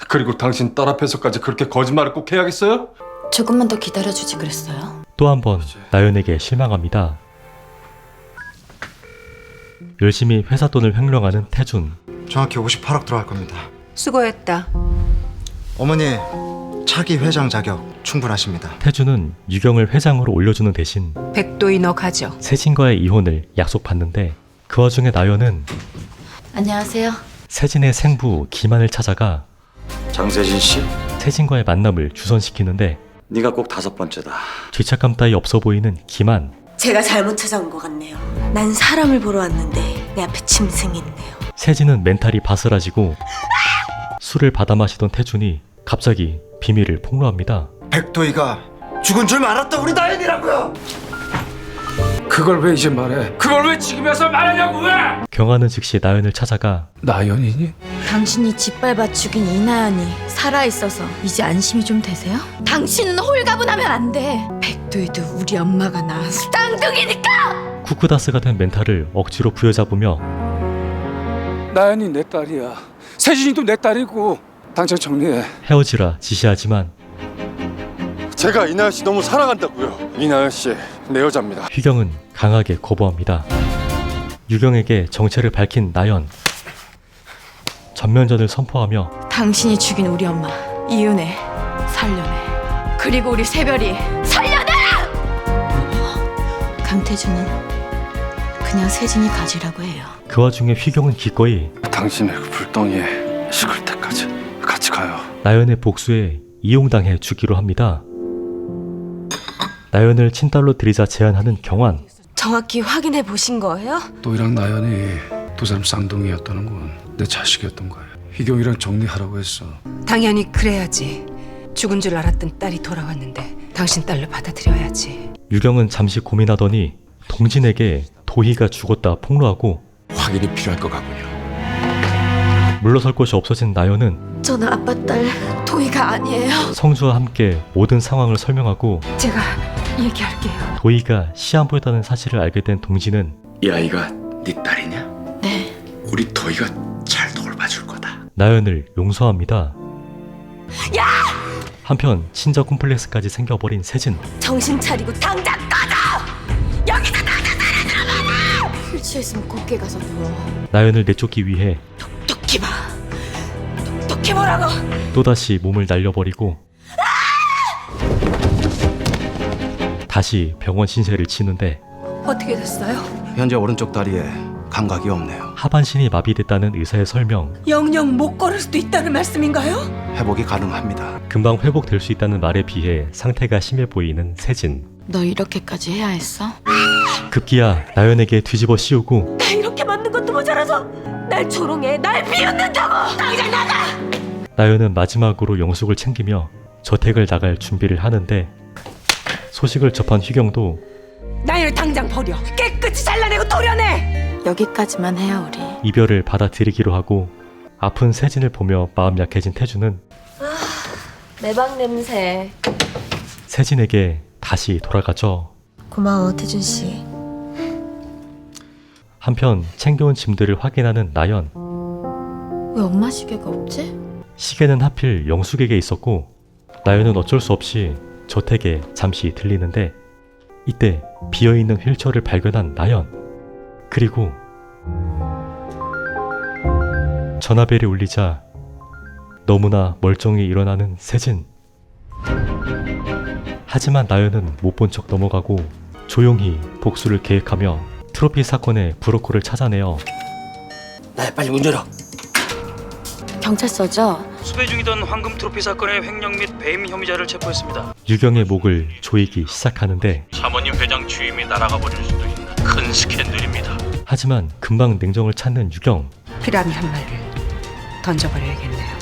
그리고 당신 딸 앞에서까지 그렇게 거짓말을 꼭 해야겠어요? 조금만 더 기다려주지 그랬어요. 또 한 번 나연에게 실망합니다. 열심히 회사 돈을 횡령하는 태준. 정확히 58억 들어갈 겁니다. 수고했다. 어머니 차기 회장 자격 충분하십니다. 태준은 유경을 회장으로 올려주는 대신 백도희 너 가져. 세진과의 이혼을 약속받는데 그 와중에 나연은 안녕하세요. 세진의 생부 기만을 찾아가 장세진 씨, 세진과의 만남을 주선시키는데 네가 꼭 5번째다. 죄책감 따위 없어 보이는 기만. 제가 잘못 찾아온 것 같네요. 난 사람을 보러 왔는데 내 앞에 짐승이 있네요. 세진은 멘탈이 바스라지고 술을 받아 마시던 태준이 갑자기 비밀을 폭로합니다. 백도희가 죽은 줄 알았다 우리 나연이라고요. 그걸 왜 이제 말해? 그걸 왜 지금에서 말하냐고 왜? 경환은 즉시 나연을 찾아가 나연이니? 당신이 짓밟아 죽인 이나연이 살아있어서 이제 안심이 좀 되세요? 당신은 홀가분하면 안 돼. 백도희도 우리 엄마가 낳았어. 쌍둥이니까! 쿠쿠다스가 된 멘탈을 억지로 부여잡으며 나연이 내 딸이야. 세진이도 내 딸이고. 당장 정리해. 헤어지라 지시하지만 제가 이나연 씨 너무 사랑한다고요. 이나연 씨, 내 여자입니다. 휘경은 강하게 거부합니다. 유경에게 정체를 밝힌 나연. 전면전을 선포하며 당신이 죽인 우리 엄마 이윤혜 살려내. 그리고 우리 새별이 살려내! 강태준은 그냥 세진이 가지라고 해요. 그 와중에 휘경은 기꺼이 당신의 그 불덩이에 식을 때까지 같이 가요. 나연의 복수에 이용당해 주기로 합니다. 나연을 친딸로 들이자 제안하는 경환. 정확히 확인해 보신 거예요? 또이랑 나연이 두 사람 쌍둥이였다는 건 내 자식이었던 거예요. 희경이랑 정리하라고 했어. 당연히 그래야지. 죽은 줄 알았던 딸이 돌아왔는데 당신 딸로 받아들여야지. 유경은 잠시 고민하더니 동진에게 도희가 죽었다 폭로하고 확인이 필요할 것 같군요. 물러설 곳이 없어진 나연은 저는 아빠 딸 도희가 아니에요. 성주와 함께 모든 상황을 설명하고 제가 얘기할게요. 도희가 시한부였다는 사실을 알게 된 동진은 이 아이가 네 딸이냐? 네. 우리 도희가 잘 돌봐줄 거다. 나연을 용서합니다. 야! 한편 친자 콤플렉스까지 생겨버린 세진. 정신 차리고 당장 꺼져! 여기서 나가 살아 들어봐라! 술 취했으면 곱게 가서 누워. 나연을 내쫓기 위해 똑똑히 봐. 똑똑히 보라고. 또다시 몸을 날려버리고 다시 병원 신세를 치는데 어떻게 됐어요? 현재 오른쪽 다리에 감각이 없네요. 하반신이 마비됐다는 의사의 설명, 영영 못 걸을 수도 있다는 말씀인가요? 회복이 가능합니다. 금방 회복될 수 있다는 말에 비해 상태가 심해 보이는 세진. 너 이렇게까지 해야 했어? 급기야 나연에게 뒤집어 씌우고 나 이렇게 맞는 것도 모자라서 날 조롱해. 날 비웃는다고. 당장 나가. 나연은 마지막으로 영숙을 챙기며 저택을 나갈 준비를 하는데 소식을 접한 휘경도 나연을 당장 버려. 깨끗이 잘라내고 도려내. 여기까지만 해요 우리. 이별을 받아들이기로 하고 아픈 세진을 보며 마음 약해진 태주는 내 방 냄새. 세진에게 다시 돌아가죠. 고마워 태준 씨. 한편 챙겨온 짐들을 확인하는 나연. 왜 엄마 시계가 없지? 시계는 하필 영숙에게 있었고 나연은 어쩔 수 없이 저택에 잠시 들리는데 이때 비어있는 휠체어를 발견한 나연. 그리고 전화벨이 울리자 너무나 멀쩡히 일어나는 세진. 하지만 나연은 못 본 척 넘어가고 조용히 복수를 계획하며 트로피 사건의 브로커를 찾아내어 빨리 문 열어. 경찰서죠? 수배 중이던 황금 트로피 사건의 횡령 및 배임 혐의자를 체포했습니다. 유경의 목을 조이기 시작하는데 사모님 회장 취임이 날아가 버릴 수도 있는 큰 스캔들입니다. 하지만 금방 냉정을 찾는 유경. 피라미 한 마리를 던져버려야겠네요.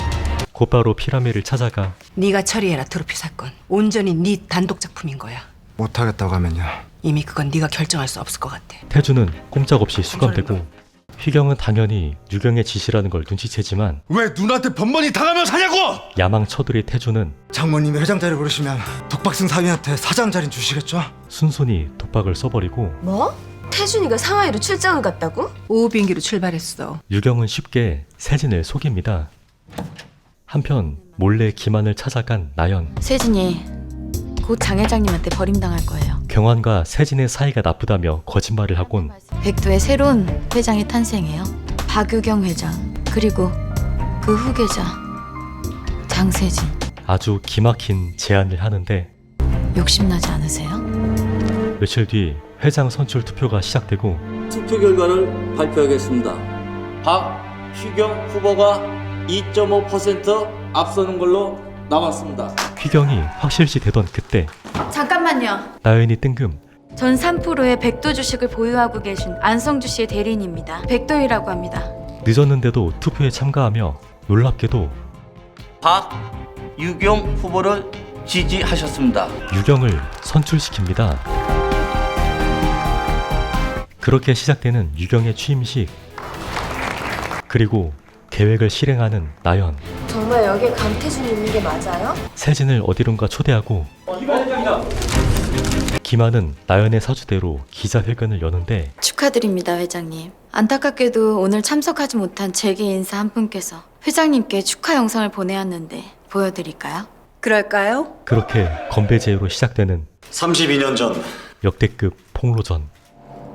곧바로 피라미를 찾아가 네가 처리해라. 트로피 사건 온전히 네 단독 작품인 거야. 못하겠다고 하면요. 이미 그건 네가 결정할 수 없을 것 같아. 태주는 꼼짝없이 수감되고 휘경은 당연히 유경의 지시라는 걸 눈치채지만 왜 누나한테 번번이 당하면 사냐고! 야망 처들이 태주는 장모님이 회장 자리 부르시면 독박승 사위한테 사장 자리 주시겠죠? 순순히 독박을 써버리고 뭐? 태준이가 상하이로 출장을 갔다고? 오후 비행기로 출발했어. 유경은 쉽게 세진을 속입니다. 한편 몰래 김한을 찾아간 나연. 세진이 곧 장 회장님한테 버림당할 거예요. 경환과 세진의 사이가 나쁘다며 거짓말을 하곤 백도의 새로운 회장이 탄생해요. 박유경 회장 그리고 그 후계자 장세진. 아주 기막힌 제안을 하는데 욕심나지 않으세요? 며칠 뒤 회장 선출 투표가 시작되고 투표 결과를 발표하겠습니다. 박휘경 후보가 2.5% 앞서는 걸로 나왔습니다. 휘경이 확실시 되던 그때 잠깐만요. 나연이 뜬금 전 3%의 백도 주식을 보유하고 계신 안성주 씨의 대리인입니다. 백도희라고 합니다. 늦었는데도 투표에 참가하며 놀랍게도 박유경 후보를 지지하셨습니다. 유경을 선출시킵니다. 그렇게 시작되는 유경의 취임식. 그리고 계획을 실행하는 나연. 정말 여기에 강태준 있는 게 맞아요? 세진을 어디론가 초대하고 김한은 나연의 사주대로 기자회견을 여는데 축하드립니다, 회장님. 안타깝게도 오늘 참석하지 못한 재계 인사 한 분께서 회장님께 축하 영상을 보내왔는데 보여드릴까요? 그럴까요? 그렇게 건배제로 시작되는 32년 전 역대급 폭로전.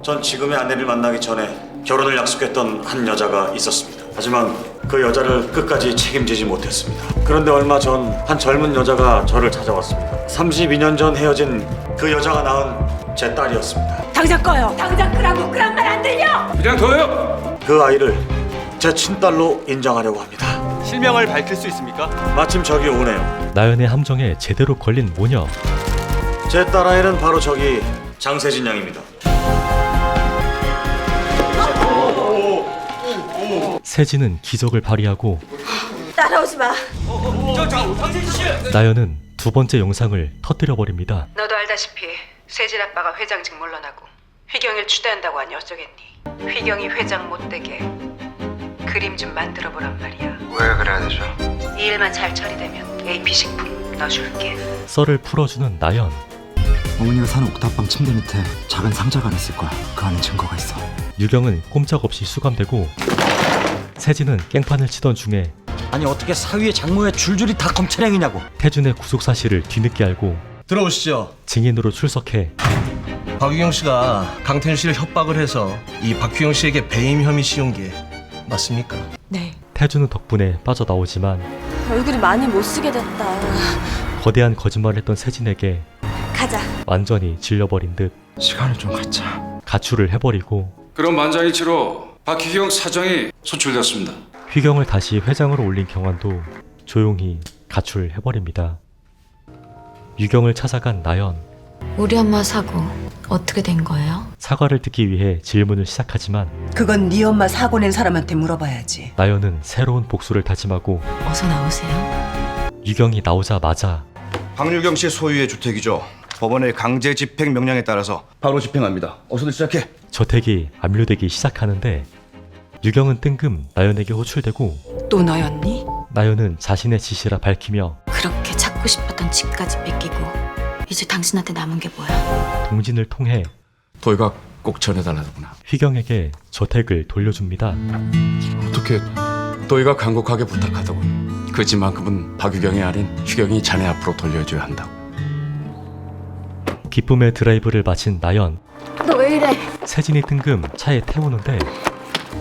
전 지금의 아내를 만나기 전에 결혼을 약속했던 한 여자가 있었습니다. 하지만 그 여자를 끝까지 책임지지 못했습니다. 그런데 얼마 전 한 젊은 여자가 저를 찾아왔습니다. 32년 전 헤어진 그 여자가 낳은 제 딸이었습니다. 당장 꺼요. 당장 끄라고. 그런 말 안 들려. 그냥 둬요! 그 아이를 제 친딸로 인정하려고 합니다. 실명을 밝힐 수 있습니까? 마침 저기 오네요. 나연의 함정에 제대로 걸린 모녀. 제 딸아이는 바로 저기 장세진 양입니다. 세진은 기적을 발휘하고 따라오지 마. 나연은 두 번째 영상을 터뜨려버립니다. 너도 알다시피 세진 아빠가 회장직 물러나고 휘경이를 추대한다고 하니 어쩌겠니. 휘경이 회장 못되게 그림 좀 만들어 보란 말이야. 왜 그래야 되죠? 이 일만 잘 처리되면 AP식품 넣어줄게. 썰을 풀어주는 나연. 어머니가 사는 옥탑방 침대 밑에 작은 상자가 하나 있을 거야. 그 안에 증거가 있어. 유경은 꼼짝없이 수감되고 세진은 깽판을 치던 중에 아니 어떻게 사위의 장모에 줄줄이 다 검찰행위냐고. 태준의 구속 사실을 뒤늦게 알고 들어오시죠. 증인으로 출석해 박유경 씨가 강태준 씨를 협박을 해서 이 박유경 씨에게 배임 혐의 씌운 게 맞습니까? 네. 태준은 덕분에 빠져나오지만 얼굴이 많이 못 쓰게 됐다. 거대한 거짓말을 했던 세진에게 가자. 완전히 질려버린 듯 시간을 좀 갖자. 가출을 해버리고 그럼 만장일치로 박희경 사장이 소출됐습니다. 휘경을 다시 회장으로 올린 경환도 조용히 가출을 해버립니다. 유경을 찾아간 나연. 우리 엄마 사고 어떻게 된 거예요? 사과를 듣기 위해 질문을 시작하지만 그건 네 엄마 사고 낸 사람한테 물어봐야지. 나연은 새로운 복수를 다짐하고 어서 나오세요. 유경이 나오자마자 박유경 씨 소유의 주택이죠. 법원의 강제 집행 명령에 따라서 바로 집행합니다. 어서들 시작해. 저택이 압류되기 시작하는데 유경은 뜬금 나연에게 호출되고 또 너였니? 나연은 자신의 짓이라 밝히며 그렇게 찾고 싶었던 집까지 뺏기고 이제 당신한테 남은 게 뭐야? 동진을 통해 도희가 꼭 전해달라더구나. 휘경에게 저택을 돌려줍니다. 어떻게 도희가 간곡하게 부탁하더군. 그 집만큼은 박유경이 아닌 휘경이 자네 앞으로 돌려줘야 한다고. 기쁨의 드라이브를 마친 나연. 너 왜 이래? 세진이 뜬금 차에 태우는데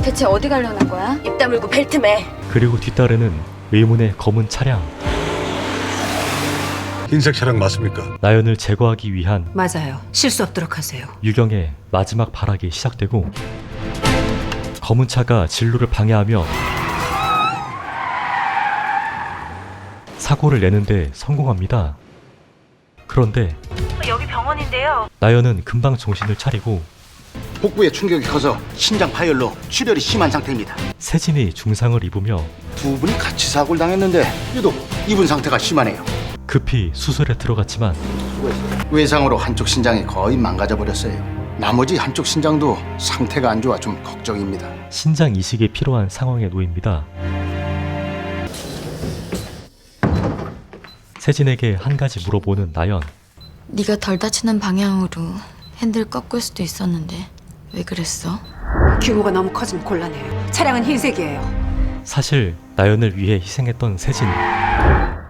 대체 어디 가려는 거야? 입 다물고 벨트 매. 그리고 뒤따르는 의문의 검은 차량. 흰색 차량 맞습니까? 나연을 제거하기 위한 맞아요. 실수 없도록 하세요. 유경의 마지막 발악이 시작되고 검은 차가 진로를 방해하며 사고를 내는데 성공합니다. 그런데 여기 병원인데요. 나연은 금방 정신을 차리고 복부에 충격이 커서 신장 파열로 출혈이 심한 상태입니다. 세진이 중상을 입으며 두 분이 같이 사고를 당했는데 유독 이분 상태가 심하네요. 급히 수술에 들어갔지만 외상으로 한쪽 신장이 거의 망가져 버렸어요. 나머지 한쪽 신장도 상태가 안 좋아 좀 걱정입니다. 신장 이식이 필요한 상황에 놓입니다. 세진에게 한 가지 물어보는 나연. 네가 덜 다치는 방향으로 핸들 꺾을 수도 있었는데 왜 그랬어? 규모가 너무 커지면 곤란해요. 차량은 흰색이에요. 사실 나연을 위해 희생했던 세진.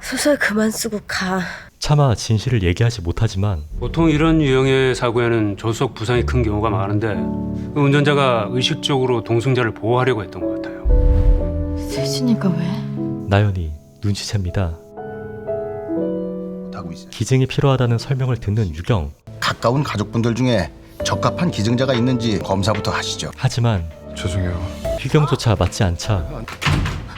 소설 그만 쓰고 가. 차마 진실을 얘기하지 못하지만 보통 이런 유형의 사고에는 조수석 부상이 큰 경우가 많은데 그 운전자가 의식적으로 동승자를 보호하려고 했던 것 같아요. 세진이가 왜? 나연이 눈치챕니다. 기증이 필요하다는 설명을 듣는 유경. 가까운 가족분들 중에 적합한 기증자가 있는지 검사부터 하시죠. 하지만 죄송해요. 휘경조차 맞지 않자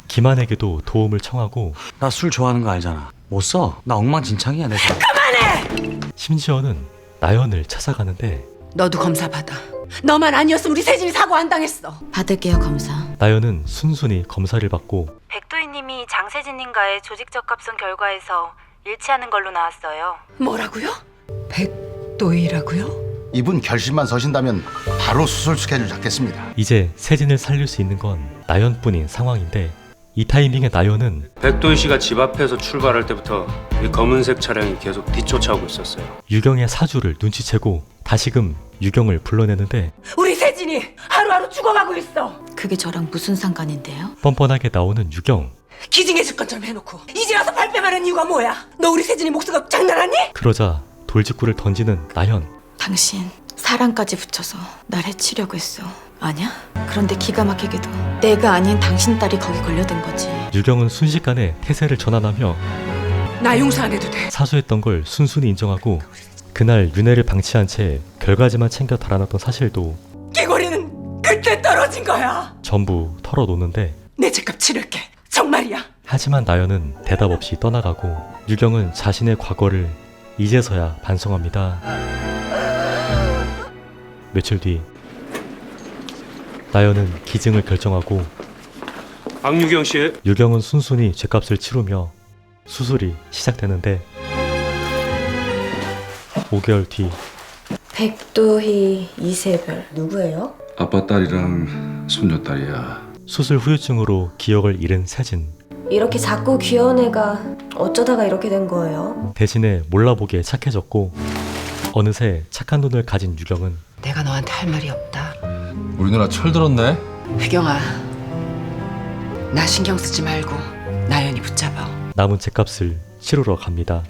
김한에게도 도움을 청하고 나 술 좋아하는 거 알잖아. 못 써. 나 엉망진창이야 내가. 그만해! 심지어는 나연을 찾아가는데 너도 검사 받아. 너만 아니었으면 우리 세진이 사고 안 당했어. 받을게요 검사. 나연은 순순히 검사를 받고 백도희님이 장세진님과의 조직적합성 결과에서 일치하는 걸로 나왔어요. 뭐라고요? 백도희라고요? 이분 결심만 서신다면 바로 수술 스케줄 잡겠습니다. 이제 세진을 살릴 수 있는 건 나연뿐인 상황인데 이 타이밍에 나연은 백도희 씨가 집 앞에서 출발할 때부터 이 검은색 차량이 계속 뒤쫓아오고 있었어요. 유경의 사주를 눈치채고 다시금 유경을 불러내는데 우리 세진이 하루하루 죽어가고 있어. 그게 저랑 무슨 상관인데요? 뻔뻔하게 나오는 유경. 기증해줄 것처럼 해놓고 이제 와서 발뺌하는 이유가 뭐야? 너 우리 세진이 목숨 장난하니? 그러자 돌직구를 던지는 나연. 당신 사랑까지 붙여서 날 해치려고 했어. 아냐? 그런데 기가 막히게도 내가 아닌 당신 딸이 거기 걸려든 거지. 유경은 순식간에 태세를 전환하며 나 용서 안 해도 돼. 사수했던 걸 순순히 인정하고 그날 윤혜를 방치한 채 결과지만 챙겨 달아놨던 사실도 끼고리는 그때 떨어진 거야. 전부 털어놓는데 내 죄값 치를게. 정말이야. 하지만 나연은 대답 없이 떠나가고 유경은 자신의 과거를 이제서야 반성합니다. 며칠 뒤 나연은 기증을 결정하고 박유경 씨. 유경은 순순히 죄값을 치르며 수술이 시작되는데 5개월 뒤 백도희 이세별 누구예요? 아빠 딸이랑 손녀딸이야. 수술 후유증으로 기억을 잃은 세진. 이렇게 작고 귀여운 애가 어쩌다가 이렇게 된 거예요? 대신에 몰라보기에 착해졌고 어느새 착한 눈을 가진 유경은 내가 너한테 할 말이 없다. 우리 누나 철들었네. 휘경아, 나 신경 쓰지 말고 나연이 붙잡아. 남은 죄값을 치르러 갑니다.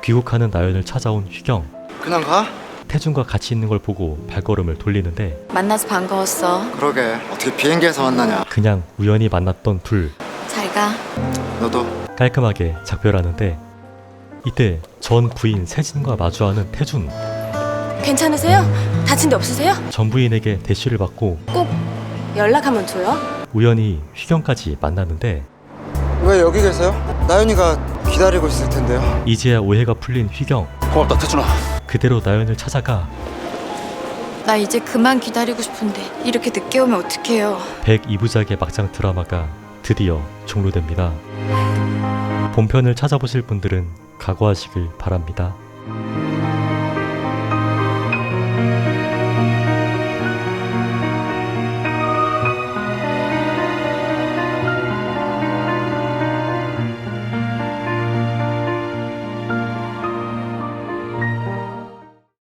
귀국하는 나연을 찾아온 휘경. 그냥 가? 태준과 같이 있는 걸 보고 발걸음을 돌리는데 만나서 반가웠어. 그러게 어떻게 비행기에서 만나냐. 그냥 우연히 만났던 둘. 잘 가. 너도. 깔끔하게 작별하는데 이때 전 부인 세진과 마주하는 태준. 괜찮으세요? 다친 데 없으세요? 전 부인에게 대시를 받고 꼭 연락하면 줘요. 우연히 휘경까지 만나는데 왜 여기 계세요? 나연이가 기다리고 있을 텐데요. 이제야 오해가 풀린 휘경. 고맙다 태준아. 그대로 나연을 찾아가 나 이제 그만 기다리고 싶은데 이렇게 늦게 오면 어떡해요. 102부작의 막장 드라마가 드디어 종료됩니다. 본편을 찾아보실 분들은 각오하시길 바랍니다.